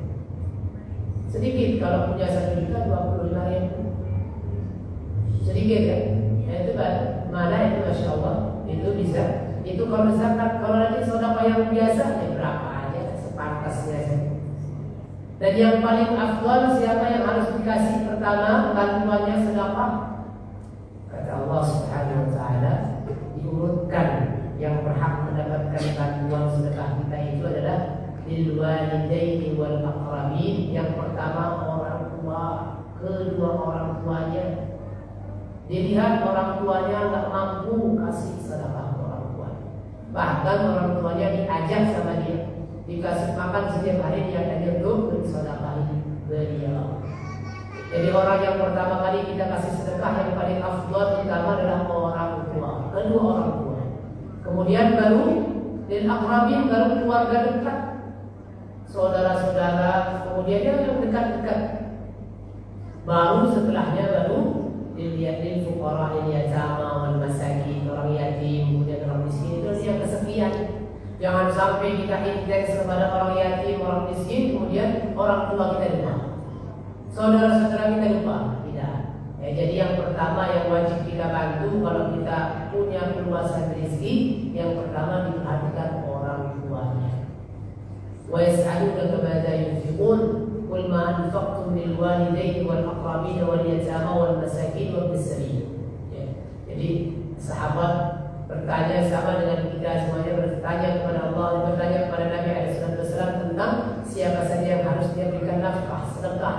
Sedikit kalau punya 1 juta 25.000. Sedikit kan? Ya, itu kan mana itu Masya Allah itu bisa. Itu kalau zakat. Kalau nanti sedekah yang biasa ya berapa aja sepantasnya. Dan yang paling afdal siapa yang harus dikasih pertama bantuannya sedekah? Kata Allah Subhanahu wa taala diurutkan yang berhak mendapatkan bantuan sedekah kita itu adalah lil walidaini wal aqrabin. Yang pertama orang tua, kedua orang tuanya. Dilihat orang tuanya nggak mampu kasih sedekah ke orang tua. Bahkan orang tuanya diajak sama dia, dikasih makan setiap hari, dia akan nyeduk sedekahin beliau. Jadi orang yang pertama kali kita kasih sedekah yang paling afdal pertama adalah orang tua, kedua orang tua. Kemudian baru lil aqrabin, baru keluarga dekat, saudara-saudara, kemudian yang dekat-dekat. Baru setelahnya baru dilihatin fuqara yatama wal masakin, orang yatim, kemudian orang miskin. Itu yang kesekian. Jangan sampai kita indeks kepada orang yatim, orang miskin, kemudian orang tua kita lupa, saudara-saudara kita lupa. Tidak. Ya, jadi yang pertama yang wajib kita bantu kalau kita punya keluasan rezeki, yang pertama diperhatikan orang tuanya. Wa yas'alunaka madza yunfiqun qul ma anfaqtum lil walidayni wal aqrabin wal yatama wal masakin wa bis sabil. Ya. Jadi sahabat bertanya sama dengan kita semuanya, bertanya kepada Allah, bertanya kepada Nabi SAW tentang siapa saja yang harus dia berikan nafkah, sedekah.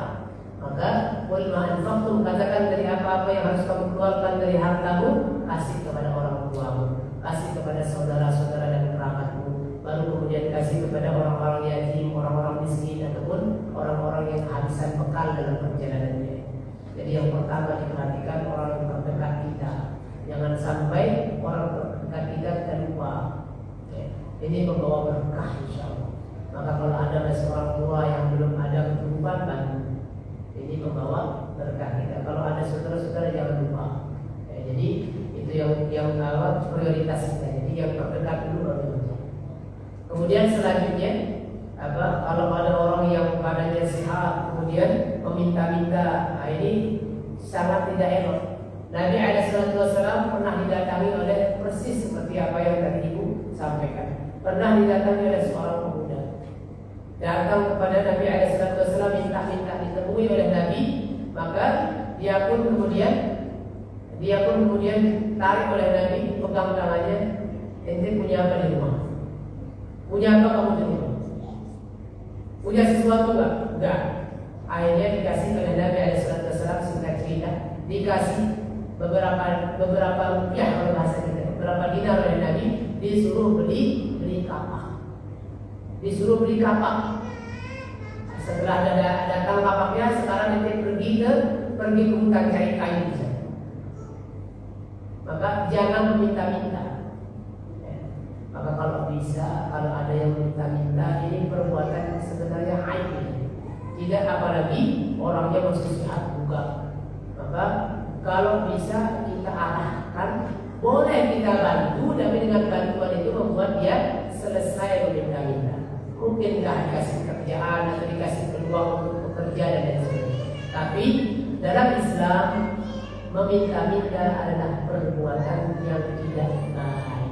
Maka qul ma anfaqtum, katakan dari apa-apa yang harus kamu keluarkan dari hartamu, kasih kepada orang tuamu, kasih kepada saudara-saudara dan kerabatmu, baru kemudian kasih kepada orang-orang yatim, orang-orang miskin, ataupun orang-orang yang kehabisan bekal dalam perjalanannya. Jadi yang pertama diperhatikan orang terdekat kita. Jangan sampai orang terdekat kita lupa. Ya. Ini membawa berkah insyaallah. Maka kalau ada seorang tua yang belum ada keturunan, ini membawa berkah kita. Kalau ada saudara-saudara jangan lupa. Ya, jadi itu yang prioritas kita. Jadi yang terdekat dulu baru. Kemudian selanjutnya kalau ada orang yang badannya sehat kemudian meminta-minta, ini sangat tidak elok. Nabi SAW pernah didatangi oleh persis seperti apa yang tadi ibu sampaikan. Pernah didatangi oleh seorang pemuda, datang kepada Nabi SAW minta-minta ditemui oleh Nabi. Maka dia pun kemudian tarik oleh Nabi, pegang tangannya, ente punya apa di rumah? Punya apa kamu di rumah? Punya sesuatu enggak? Enggak. Akhirnya dikasih oleh Nabi SAW, singkat cerita, dikasih beberapa rupiah oleh bahasa kita, beberapa dinar oleh Nabi, disuruh beli kapak. Disuruh beli kapak. Setelah datang kapaknya, sekarang nanti pergi ke hutan cari kayu. Maka jangan meminta-minta. Maka kalau bisa, kalau ada yang minta-minta, ini perbuatan sebenarnya aib. Tidak, apalagi orangnya masih sehat bukan. Maka kalau bisa kita arahkan, boleh kita bantu, tapi dengan bantuan itu membuat dia selesai meminta-minta. Mungkinkah dikasih kerjaan atau dikasih peluang untuk bekerja dan lain sebagainya. Tapi dalam Islam meminta-minta adalah perbuatan yang tidak baik,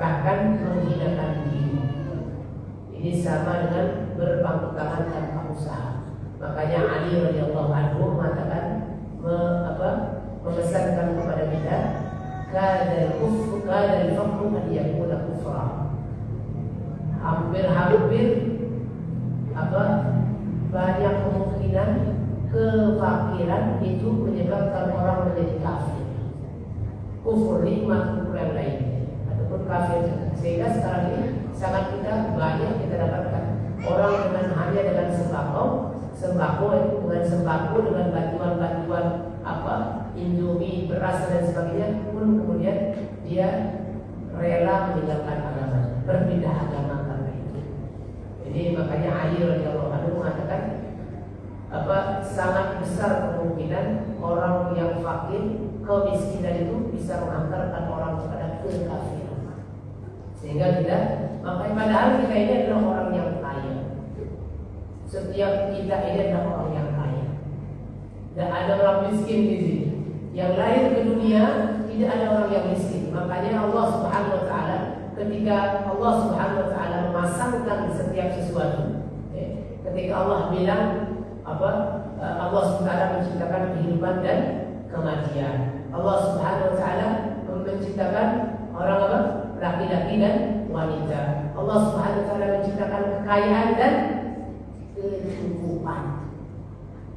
bahkan menghinakan diri. Ini sama dengan berpangku tangan tanpa usaha. Makanya Ali radhiyallahu anhu mengatakan memesankan kepada kita, kadal faqru an yakuna kufra. Hampir-hampir banyak kemungkinan kefakiran itu menyebabkan orang menjadi kafir, kufur nikmat, kufur yang lain, ataupun kafir. Sehingga sekarang ini sangat banyak kita dapatkan orang hanya dengan sembako dengan bantuan Indomie, beras dan sebagainya, pun kemudian dia rela meninggalkan agama, berpindah agama karena itu. Jadi makanya Ali radhiyallahu anhu mengatakan sangat besar kemungkinan orang yang fakir, kemiskinan itu bisa mengantarkan orang kepada kekafiran. Sehingga makanya padahal kita ini adalah orang yang kaya. Setiap kita ini adalah orang yang kaya. Tidak ada orang miskin di sini. Yang lahir ke dunia tidak ada orang yang miskin. Makanya Allah Subhanahu wa taala, ketika Allah Subhanahu wa taala memasangkan setiap sesuatu, ketika Allah bilang Allah Subhanahu wa taala menciptakan kehidupan dan kematian. Allah Subhanahu wa taala menciptakan orang laki-laki dan wanita. Allah Subhanahu wa taala menciptakan kekayaan dan kecukupan.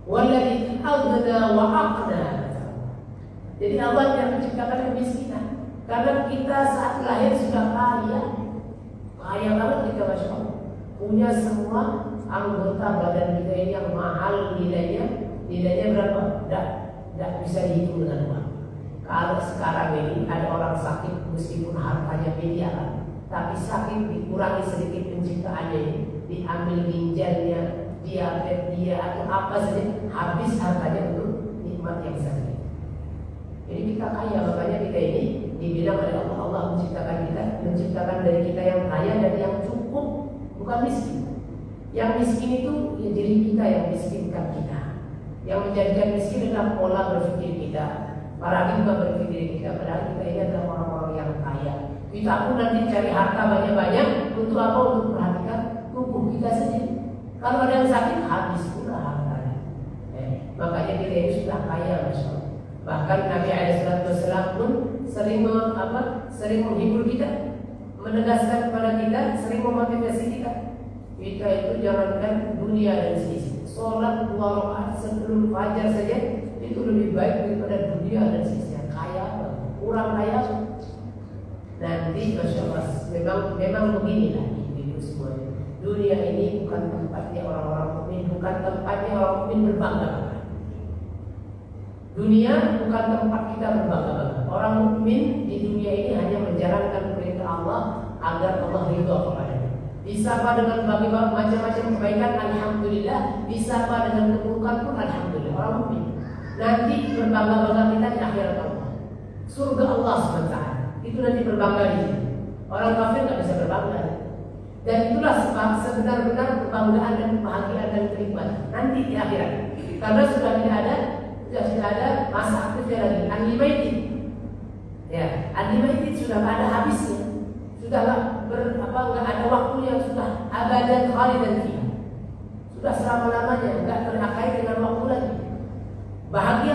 Walladzi aghna wa aqna. Jadi Allah yang menciptakan kemiskinan. Karena kita saat lahir sudah kaya banget kita, masya Allah. Punya semua anggota badan kita ini yang mahal nilainya berapa? Tidak bisa dihitung dengan uang. Kalau sekarang ini ada orang sakit meskipun hartanya miliaran, tapi sakit dikurangi sedikit penciptaannya ini, diambil ginjalnya, diabetes dia atau apa saja, habis hartanya untuk nikmat yang sakit. Jadi kita kaya, makanya kita ini dibilang oleh Allah menciptakan dari kita yang kaya dan yang cukup, bukan miskin. Yang miskin itu ya diri kita yang miskinkan kita. Yang menjadikan miskin adalah pola berpikir kita, paradigma berpikir kita. Padahal kita ini adalah orang-orang yang kaya. Kita pun nanti cari harta banyak-banyak untuk apa? Untuk perhatikan tubuh kita sendiri. Kalau ada yang sakit, habis pula hartanya. Makanya kita ini sudah kaya, masya Allah. Bahkan Nabi SAW pun sering menghibur kita, menegaskan kepada kita, sering memotivasi kita. Kita itu jangankan dunia dan sisi. Sholat 2 rakaat sebelum fajar saja itu lebih baik daripada dunia dan sisi. Kaya, kurang kaya. Nanti masya Allah, memang beginilah itu semuanya. Dunia ini bukan tempatnya orang-orang mukmin, bukan tempatnya orang mukmin berbangga-bangga. Dunia bukan tempat kita berbangga-bangga. Orang mukmin di dunia ini hanya menjalankan perintah Allah agar Allah ridha kepadanya. Disapa dengan macam-macam kebaikan, alhamdulillah. Disapa dengan keburukan pun alhamdulillah. Orang mukmin nanti berbangga-bangga kita di akhirat Allah. Surga Allah SWT itu nanti berbangga di sini. Orang kafir nggak bisa berbangga. Dan itulah sebenar-benar kebanggaan dan kebahagiaan dan kenikmatan nanti di akhirat. Karena sudah tidak ada masa aktifnya lagi. Unlimited. Ya, unlimited sudah nggak ada habisnya. Sudah nggak ada waktunya, sudah abadan khalidan fiha. Sudah selama-lamanya, nggak terkait dengan waktu lagi. Bahagia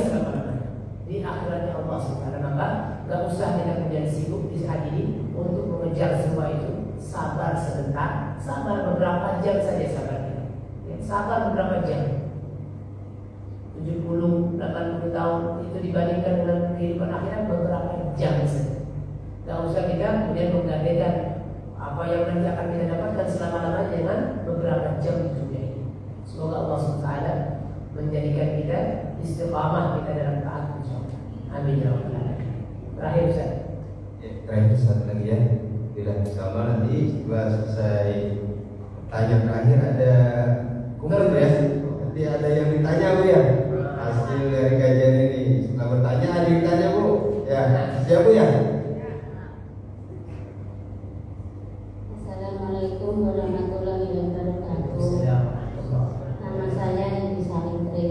selama-lamanya di akhiratnya Allah Subhanahu wa taala. Nggak usah kita menjadi sibuk di saat ini untuk mengejar semua itu. Sabar sebentar, sabar beberapa jam saja sabar kita. Ya, sabar beberapa jam. 70, 80 tahun itu dibandingkan dengan kehidupan akhirat beberapa jam saja. Tidak usah kita kemudian menggadaikan apa yang nanti akan kita dapatkan selama-lamanya dengan beberapa jam di dunia ini. Semoga Allah SWT menjadikan kita istiqamah kita dalam taat. Amin ya rabbal alamin. Terakhir Ustaz. Ya, terakhir satu lagi ya. Bila insyaallah nanti setelah selesai tanya terakhir ada kumpul ya. Nanti ada yang ditanya Bu ya. Hasil dari kajian ini. Setelah bertanya ada yang ditanya Bu. Ya, siap Bu ya? Assalamualaikum warahmatullahi wabarakatuh. Nama saya Ibu Salitri.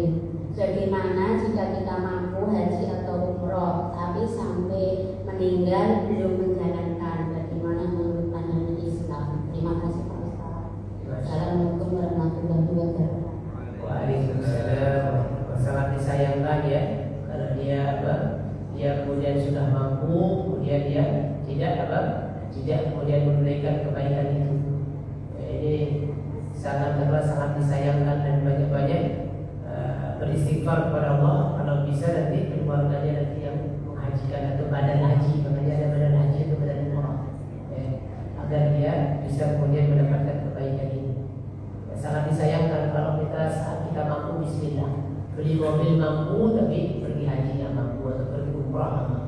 Bagaimana jika kita mampu haji atau umroh, tapi sampai meninggal belum menjalankan? Bagaimana menurut pandangan Islam? Terima kasih Pak Ustaz. Assalamualaikum warahmatullahi wabarakatuh. Waalaikumsalam. Sangat disayangkan ya, karena dia kemudian sudah mampu, kemudian dia tidak kemudian menunaikan kebaikan itu. Ini sangat disayangkan dan banyak-banyak beristighfar kepada Allah kalau bisa nanti keluarganya nanti yang menghajikan atau badan haji, makanya ada badan haji atau badan umrah, agar dia bisa kemudian mendapatkan kebaikan ini. Sangat disayangkan kalau saat kita mampu bismillah, beli mobil mampu tapi pergi haji nggak mampu atau pergi umrah nggak mampu.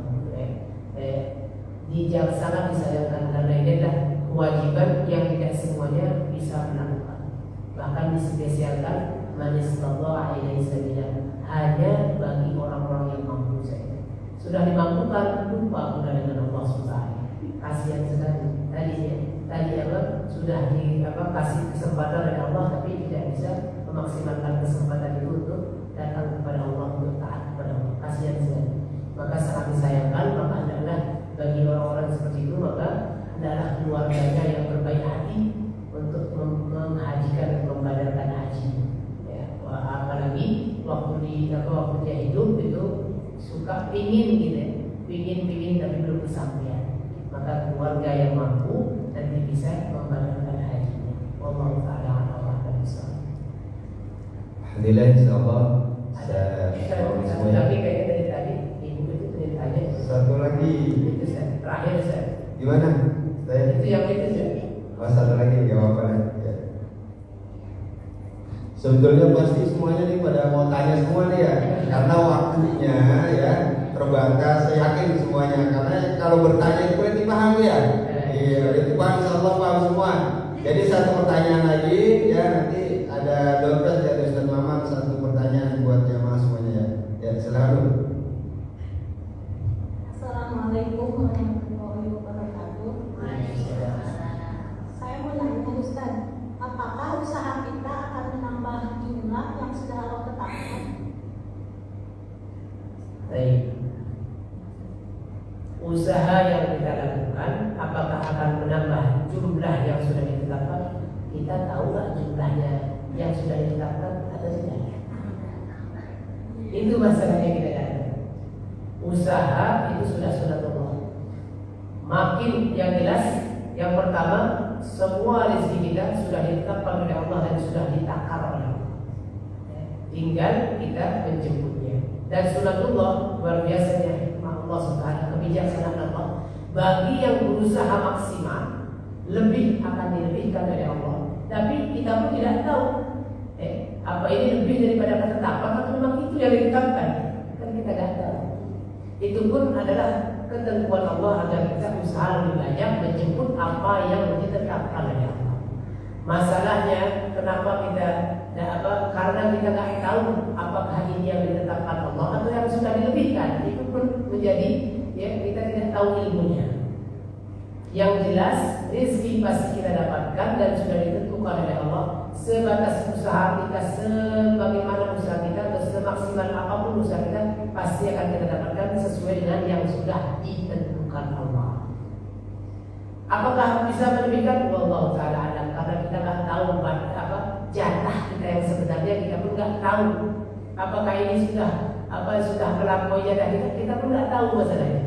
Sangat disayangkan karena ini adalah kewajiban yang tidak semuanya bisa melakukan. Bahkan dispesialkan manis Allah ilaihi sabila, hanya bagi orang-orang yang mampu saja. Sudah dimampukan lupa pula dengan Allah Subhanahu. Kasihan sekali tadi sudah kasih kesempatan oleh Allah tapi tidak bisa memaksimalkan kesempatan itu untuk datang kepada Allah, untuk taat kepada Allah. Kasihan sekali. Maka sangat disayangkan, maka adalah bagi orang-orang seperti itu, maka adalah keluarganya yang berbaik hati untuk menghajikan dan membadarkan haji. Ya, apalagi waktu dia hidup itu suka pingin tapi belum kesampaian. Maka keluarga yang mampu nanti bisa membadarkan hajinya. Wallahu ta'ala a'lam bishawab. Alhamdulillah insyaallah. Tapi kayaknya dari tadi ibu itu tanya. Satu lagi. Itu terakhir saya. Gimana? Itu yang itu ya. Oh, satu lagi jawabannya. Ya. Sebetulnya pasti semuanya nih pada mau tanya semua nih ya, karena waktunya ya terbatas. Saya yakin semuanya, karena kalau bertanya itu berarti paham ya. Iya, berarti paham, insyaallah paham semua. Jadi satu pertanyaan lagi ya, nanti ada dokter dari Ustaz Maman, satu pertanyaan buat jamaah semuanya ya. Ya, selalu. Assalamualaikum warahmatullahi wabarakatuh. Saya mau nanya Ustaz, apakah usaha kita akan menambah jumlah yang sudah Allah tetapkan? Baik. Usaha yang kita lakukan apakah akan menambah jumlah yang sudah ditetapkan? Kita tahu nggak jumlahnya yang sudah ditetapkan atau tidak? Itu masalahnya kita ada. Usaha itu sudah sunatullah. Makin yang jelas, yang pertama, semua rezeki kita sudah ditetapkan oleh Allah dan sudah ditakar oleh Allah. Tinggal kita menjemputnya. Dan sunatullah luar biasanya hikmah Allah Subhanahu, kebijaksanaan Allah. Bagi yang berusaha maksimal, lebih akan dilebihkan oleh Allah. Tapi kita pun tidak tahu apa ini lebih daripada ketetapan atau memang itu yang ditetapkan. Kan kita tidak tahu. Itu pun adalah ketentuan Allah agar kita usaha lebih banyak menjemput apa yang ditetapkan oleh Allah. Masalahnya kenapa kita karena kita tidak tahu apakah ini yang ditetapkan Allah atau yang sudah dilebihkan. Itu pun menjadi kita tidak tahu ilmunya. Yang jelas rezeki pasti kita dapatkan dan sudah ditentukan oleh Allah. Sebatas usaha kita, sebagaimana usaha kita atau semaksimal apapun usaha kita, pasti akan kita dapatkan sesuai dengan yang sudah ditentukan Allah. Apakah bisa melebihkan? Wallahu ta'ala alam, karena kita nggak tahu jatah kita yang sebenarnya, kita pun nggak tahu. Apakah ini sudah melampaui jatah kita pun nggak tahu masalahnya.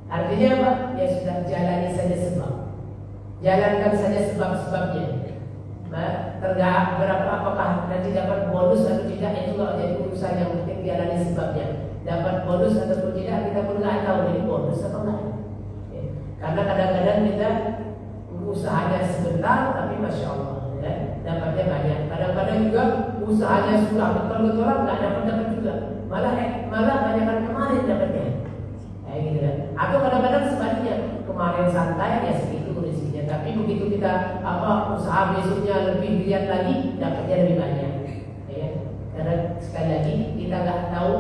Artinya apa? Ya sudah, jalani saja sebab. Jalankan saja sebab-sebabnya. Tergak berapa apakah nanti dapat bonus atau tidak, itu nggak jadi urusan, yang penting jalani sebabnya. Dapat bonus ataupun tidak kita pun nggak tahu ini bonus atau enggak. Karena kadang-kadang kita usahanya sebentar tapi masya Allah dapatnya banyak. Kadang-kadang juga usahanya sudah betul-betul nggak dapat juga. Malah banyak kemarin dapatnya. Gitu. kemarin santai ya segitu rezekinya. Tapi begitu kita usaha besoknya lebih giat lagi, dapatnya lebih banyak. Ya. Karena sekali lagi kita nggak tahu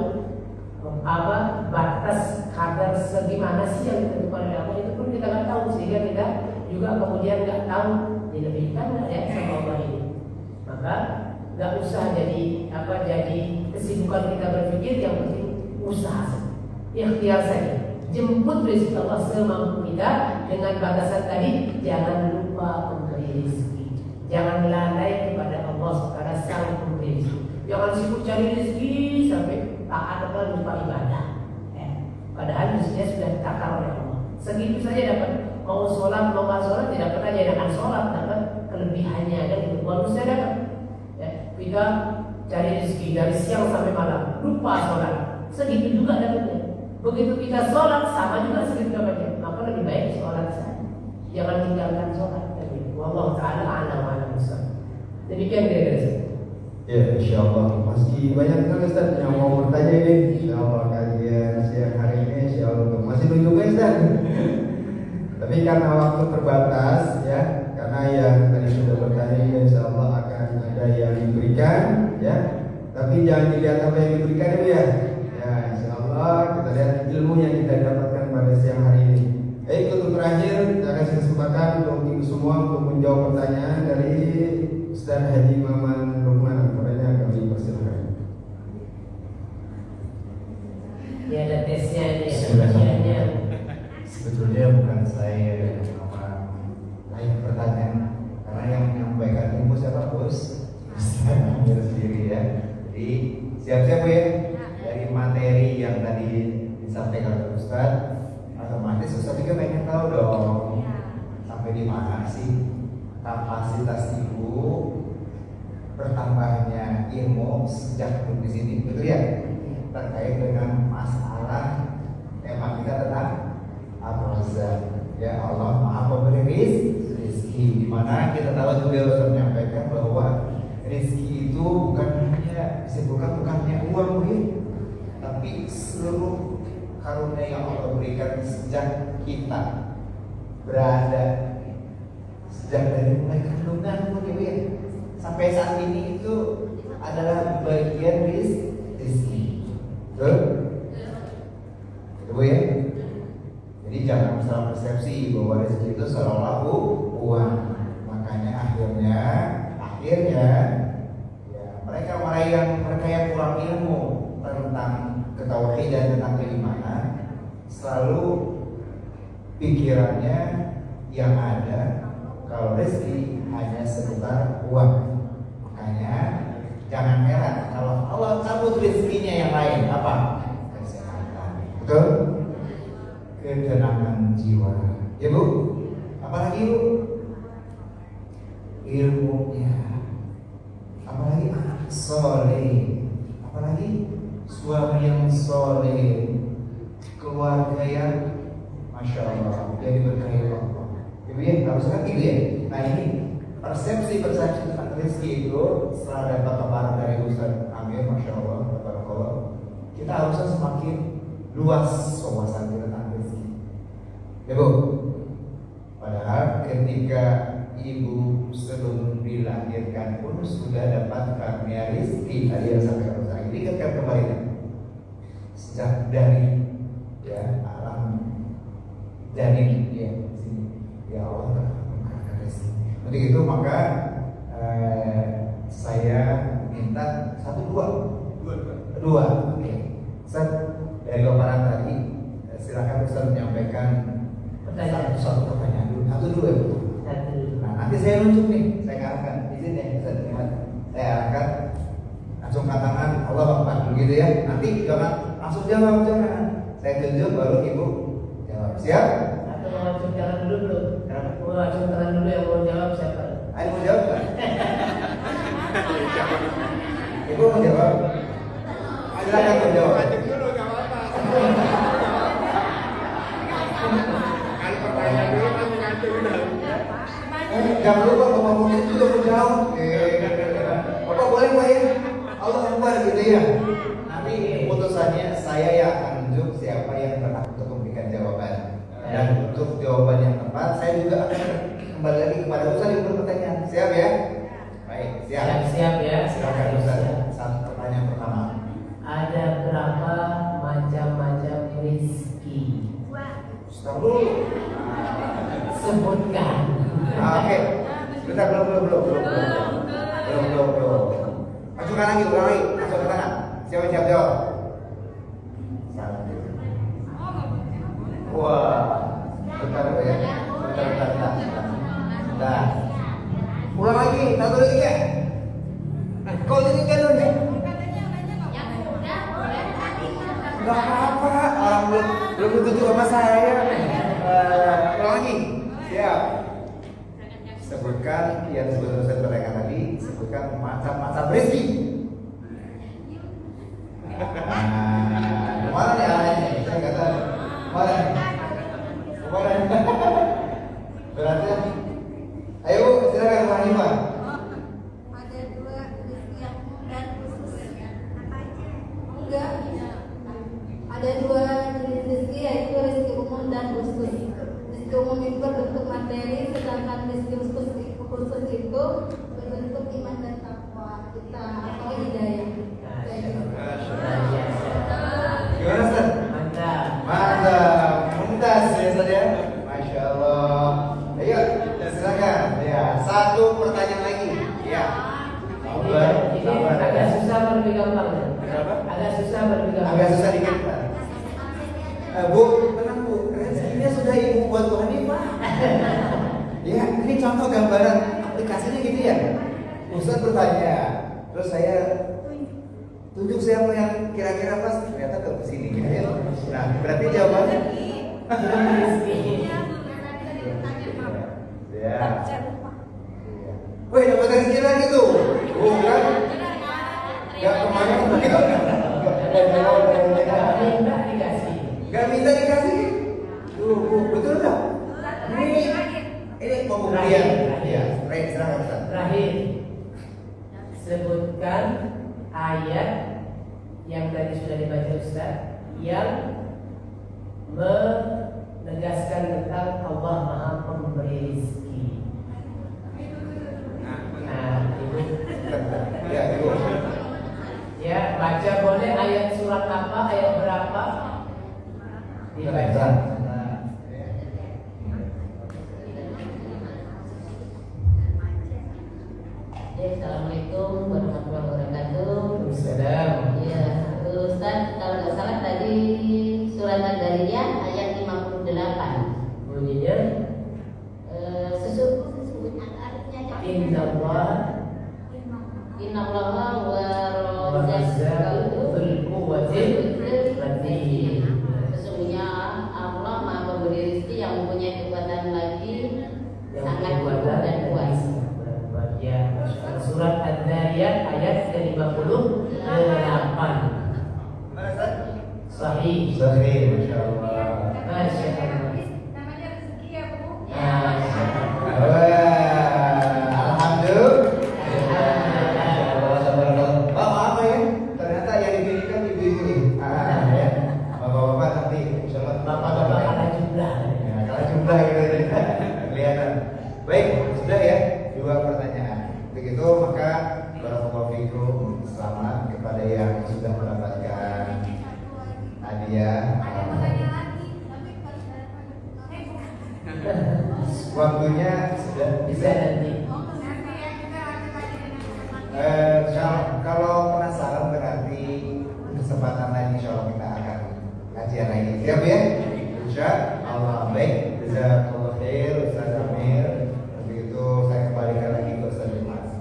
batas kadar segimana sih yang ditentukan oleh Allah, itu pun kita nggak tahu, sehingga kita juga kemudian nggak tahu dilebihkan nggak ya sama Allah ini. Maka nggak usah jadi kesibukan kita berpikir, yang penting usaha, ikhtiar saja. Jemput rezeki Allah semampu kita. Dengan batasan tadi, jangan lupa memberi rezeki. Jangan lalai kepada Allah karena Sang Pemberi rezeki. Jangan sibuk cari rezeki sampai taat atau lupa ibadah. Padahal rezekinya sudah ditakar oleh Allah. Segitu saja dapat. Mau sholat, mau nggak sholat, tidak pernah jadikan sholat, dapat kelebihannya dan itu bonusnya dapat. Kita cari rezeki dari siang sampai malam, lupa sholat, segitu juga dapatnya. Begitu kita sholat, sama juga segitu dapatnya. Maka lebih baik sholat saja, jangan tinggalkan sholat. Wallahu ta'ala a'lam wa a'lam. Demikian kira-kira. Ya, insyaallah masih banyak sekali Ustaz yang mau bertanya ini. Insyaallah kajian siang hari ini insyaallah masih nunggu Ustaz. Tapi karena waktu terbatas ya, karena yang tadi sudah bertanya insyaallah akan ada yang diberikan ya. Tapi jangan dilihat apa yang diberikan ya. Ya, insyaallah kita lihat ilmu yang kita dapatkan pada siang hari ini. Baik, untuk terakhir saya kasih kesempatan untuk semua untuk menjawab pertanyaan dari Ustaz Haji Maman Lukman. Kepadanya kami persilakan. Ya, ada tesnya ini, sebenarnya sebetulnya bukan saya yang pertanyaan, karena yang menyampaikan ilmu siapa bos? Ustaz sendiri ya. Jadi siap-siap ya dari materi yang tadi disampaikan oleh Ustaz. Otomatis Ustaz juga pengen tahu dong sampai di mana sih kapasitas ibu bertambahnya ilmu sejak duduk di sini, betul ya? Terkait dengan masalah tema kita tentang Ar-Razzaq, ya Allah Maha Pemberi rezeki. Di mana kita tahu juga Ustaz menyampaikan bahwa rezeki itu bukan hanya disebutkan bukannya uang ya, tapi seluruh karunia yang Allah berikan sejak kita berada, sejak dari mulai kandungan pun ya, sampai saat ini itu adalah bagian rezeki. Betul? Betul ya? Jadi jangan salah persepsi bahwa rezeki itu seolah-olah uang. Makanya akhirnya ya, mereka yang kurang ilmu tentang ketauhidan, tentang keimanan, selalu pikirannya yang ada kalau rezeki hanya sekedar uang. Makanya jangan heran kalau Allah cabut rezekinya yang lain, apa? Kesehatan, betul? Ketenangan jiwa, ya Bu. Apalagi Bu? Ilmunya, apalagi anak soleh, apalagi suami yang soleh, keluarga yang masya Allah, yang diberkahi Allah. Ibu ya, harusnya gitu ya. Nah ini persepsi tentang rezeki itu setelah dapat paparan dari Ustaz Amir, masya Allah, tabarakallah, kita harusnya semakin luas wawasan kita tentang rezeki. Ya Bu, padahal ketika ibu sebelum dilahirkan pun sudah dapat karunia rezeki. Tadi yang sampaikan Ustaz, ini kan kembali sejak dari ya alam janin ya sini, ya Allah untuk itu maka saya minta dua. Oke. Ustaz, dari paparan tadi silakan Ustaz menyampaikan satu pertanyaan dulu. Satu dulu ya Bu. Nah nanti saya nunjuk nih, saya arahkan izin ya Ustaz, saya arahkan langsung katakan Allah Akbar begitu ya. Nanti jangan langsung jawab, jangan. Saya tunjuk baru ibu jawab. Siap? Atau mau acung tangan dulu? Kenapa? Mau acung tangan dulu yang mau jawab siapa? Ayo mau jawab kan? Ibu mau jawab? Silakan menjawab. Kalau pertanyaan dulu kan mengatur dulu. Jangan lupa Bapak mungkin juga mau jawab. Bapak boleh Pak ya? Allah Akbar gitu ya. Nanti keputusannya saya yang akan menunjuk siapa yang berhak untuk memberikan jawaban. Dan untuk jawaban Stop dulu. Sebutkan. Oke. Bentar, belum. Ajukan lagi, ulang lagi. Masuk ke tangan. Siapa yang jawab? Wah. Bentar ya. Bentar. Nah. Ulang lagi, satu lagi ya. Kau ini kan dulu. Gak apa-apa, orang belum tutup sama saya. Ulang lagi, siap. Sebutkan yang sebelum saya pertanyaan tadi, sebutkan macam-macam rezeki. Kemana nih arahnya? Saya nggak tahu. Kemana? Berarti, ayo silakan Pak Hanifah. Ada dua rezeki yang umum dan khusus. Apa aja? Enggak. Ada dua jenis rezeki, yaitu rezeki umum dan khusus. Rezeki umum itu berbentuk materi, sedangkan rezeki khusus itu berbentuk iman dan takwa kita atau hidayah. Gimana Ustaz? Mantap. Mumtaz ya Ustaz ya. Masya Allah. Ayo, silakan. Ya, satu pertanyaan lagi. Ya. Ini agak susah lebih gampang. Kenapa? Agak susah lebih gampang. Agak susah dikit. Bu, tenang Bu. Rezekinya sudah Ibu buat Bu Hanifah. Ya, ini contoh gambaran aplikasinya gitu ya. Ustaz bertanya, terus saya tunjuk siapa yang kira-kira pas, ternyata ke sini gitu ya. Nah, berarti jawabannya ya. Woi, dapat rezeki lagi tuh. Bukan? Gak kemana begitu? Gak minta dikasih. Tuh, betul nggak? Ini pembuktian. Ya, baik, silakan Ustaz. Terakhir, sebutkan ayat yang tadi sudah dibaca Ustaz yang menegaskan tentang Allah Maha Pemberi rezeki. Nah, Ibu. Ya, Ibu. Ya, baca boleh ayat surat apa, ayat berapa? Dibaca. Assalamualaikum warahmatullahi wabarakatuh. Waalaikumsalam. Ya, Ustaz, kalau nggak salah tadi surat Al-Dariyah ayat 58. Bunyinya Innallaha wa Razzaqul quwwatil matin. Sesungguhnya Allah Maha Pemberi rezeki yang mempunyai kekuatan lagi Yang sangat kuat kuat dan kuat. Ya, surat Ad-Dariyat ayat ke-58. Sahih. Sahih, Masya Allah. Masya Allah. Namanya rezeki ya, Bu. Masya Allah. Alhamdulillah. Bapak apa ya? Ternyata yang dipilihkan ibu-ibu ini. Ya. Bapak-bapak nanti, insya Allah. Bapak-bapak kalah jumlah. Ya, kalau jumlah gitu kelihatan. Baik, sudah ya. Dua pertanyaan. Begitu maka barakallahu fikum, selamat kepada yang sudah mendapatkan hadiah. Waktunya sudah Bisa nanti. Kalau penasaran berarti kesempatan lain insya Allah kita akan kajian lagi. Siap ya? Insya Allah. Baik. Jazakallahu khair Ustaz Amir. Begitu saya kembalikan lagi ke Ustaz Dimas.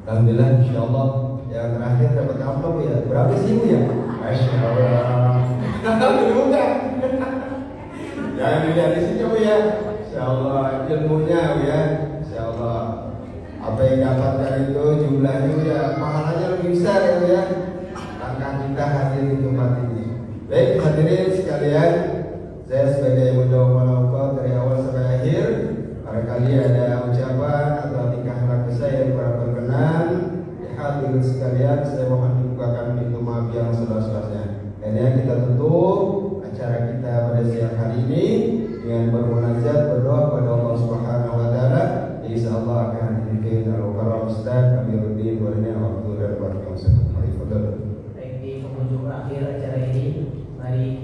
Alhamdulillah, insya Allah yang terakhir dapat amplop ya. Berapa sih Bu ya? Masya Allah. Alhamdulillah. Jangan dilihat di sini Bu ya. Insya Allah ilmunya Bu ya. Insya Allah apa yang dapatkan itu jumlahnya ya pahalanya lebih besar ya Bu ya. Langkah kita hadir di tempat ini. Baik hadirin sekalian, saya sebagai mudawwar dari awal sampai akhir, barangkali ada ucapan atau tingkah laku saya yang kurang berkenan. Hadirin sekalian, saya mohon dibukakan pintu maaf yang seluas-luasnya. Dan yang kita tutup acara kita pada siang hari ini dengan bermunajat berdoa kepada Allah Subhanahu wa taala. Insyaallah akan dipimpin oleh Ustaz Amiruddin Warina waktu dan waktu yang sangat baik. Baik, di penghujung akhir acara ini, mari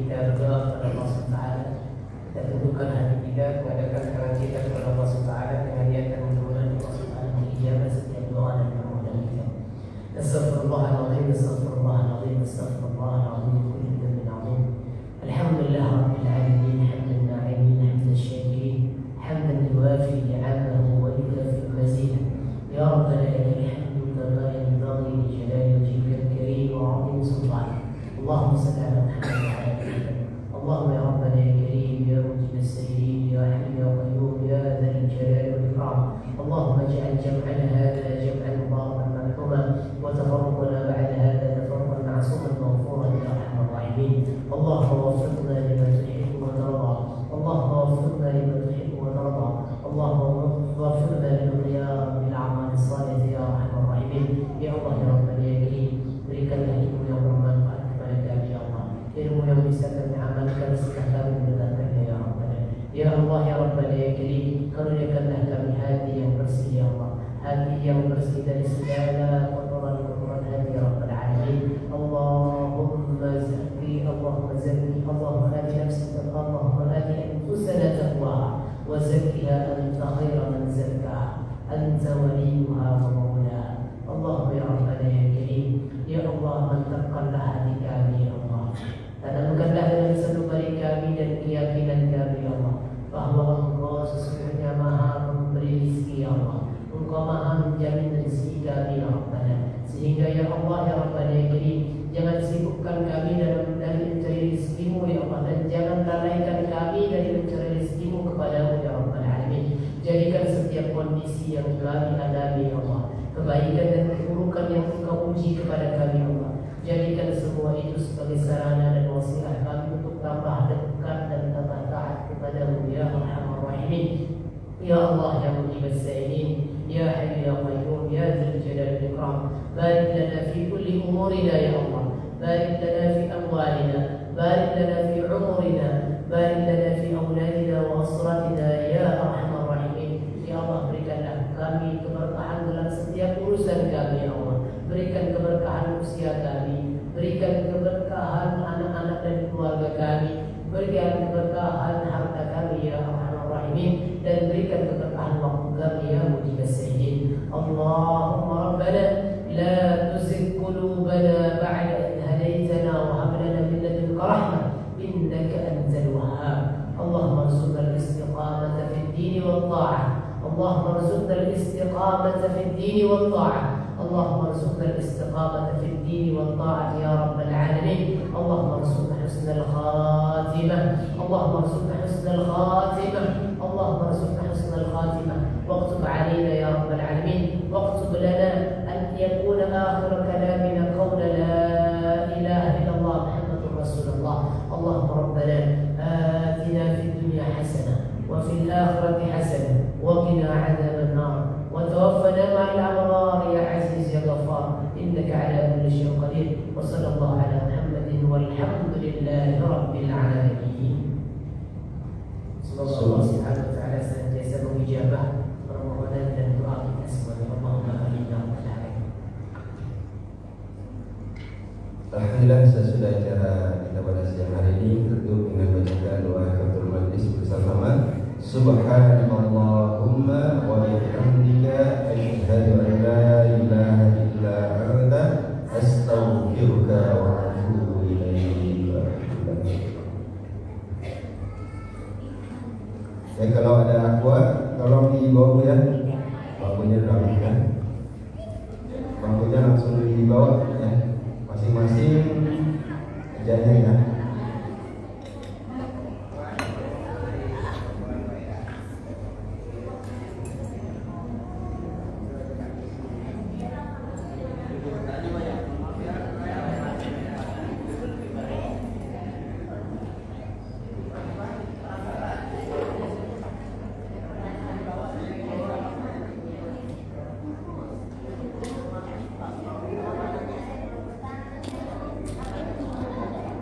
العظيم استغفر الله العظيم استغفر الله العظيم كل ذنب عظيم. الحمد لله رب العالمين حمد الناعمين حمد الشاكرين حمدا يوافي نعمه ويكافئ مزيده. يا ربنا لك الحمد كما ينبغي لجلال وجهك الكريم وعظيم سلطانك. اللهم صل على محمد وعلى ال محمد. اللهم يا ربنا يا كريم يا مجيب السائلين يا حي يا قيوم يا ذا الجلال والاكرام. اللهم اجعل جمعنا هذا جمعا مباركا مرحوما وتفرقنا بعد هذا تفرقا معصوما مغفورا يا ارحم الراحمين. اللهم وفقنا لما تحب وترضى. اللهم وفقنا لما تحب وترضى. اللهم وفقنا للقيام بالاعمال الصالحه يا ارحم الراحمين. يا الله يا ربنا يا كريم berikanlah ilmu yang bermanfaat kepada kami ya Allah, ilmu yang bisa kami amalkan setelah kami mendengarkannya ya Rabbana. Ya Allah ya Rabbana ya Karim, karuniakanlah kami hati yang bersih ya Allah, hati yang bersih dari segala kotoran-kotoran hati ya Rabbal Alamin. Allahumma zakki, Allahumma zakki, Allahumma ati nafsana, Allahumma ati anfusana taqwaha wa zakkiha anta khairu man zakkaha anta waliyuha wa mawlaha. Allahumma ya Rabbana ya Karim, ya Allah mantapkanlah hati kami ya Allah, tanamkanlah dalam sanubari kami dan keyakinan kami ya Allah bahwa Engkau sesungguhnya maha memberi rezeki ya Allah, Engkau maha menjamin rezeki kami ya Rabbana. Sehingga ya Allah ya Rabbana ya Karim, jangan sibukkan kami dari mencari rezekimu ya Allah, dan jangan lalaikan kami dari mencari rezekimu kepadamu ya Rabbal Alamin. Jadikan setiap kondisi yang kami alami ya Allah, kebaikan dan keburukan yang Engkau uji kepada kami Allah, jadikan semua itu sebagai sarana dan wasilah kami untuk tambah dekat dan tambah taat kepadamu ya Arhamar Rahimin. Ya Allah ya Mujib as-Sa'ilin, ya Hayy ya Qayyum, ya Dzal Jalali wal Ikram. Barik lana fi kulli umurina ya Allah, barik lana fi amwalina, barik lana fi umurina, barik lana fi awladina wa asratina ya Arhamar Rahimin. Ya Allah, berikanlah kami keberkahan dalam setiap urusan kami ya Allah. Berikan keberkahan usia kami, berikan keberkahan anak-anak dan keluarga kami, berikan keberkahan harta kami ya Arhamar Rahimin, dan berikan keberkahan waktu kami ya Mujib as-Sa'ilin. Allahumma Rabbana la tuzigh qulubana ba'da idh hadaytana wa hab lana min ladunka rahmah innaka antal wahhab. Allahumma arzuqna al-istiqamata fid din wat ta'ah. اللهم ارزقنا الاستقامة في الدين والطاعة. اللهم ارزقنا الاستقامة في الدين والطاعة يا رب العالمين. اللهم ارزقنا حسن الخاتمة. اللهم ارزقنا حسن الخاتمة. اللهم ارزقنا حسن الخاتمة. واكتب علينا يا رب العالمين، واكتب لنا أن يكون آخر كلامنا قول لا إله إلا الله محمد رسول الله. اللهم ربنا آتنا في الدنيا حسنة وفي الآخرة حسنة وقنا عذاب النار وتوفنا مع الأبرار يا عزيز يا غفار إنك على كل شيء قدير. وصلى الله على محمد والحمد لله رب العالمين. Semoga Allah Subhanahu wa taala senantiasa mengijabah permohonan dan doa kita semuanya. Allahumma amin ya rabbal alamin. Alhamdulillah, sesudah acara kita pada siang hari ini tutup dengan bacaan doa kafaratul majlis bersama. Subhanallahumma wa bihamdika asyhadu an la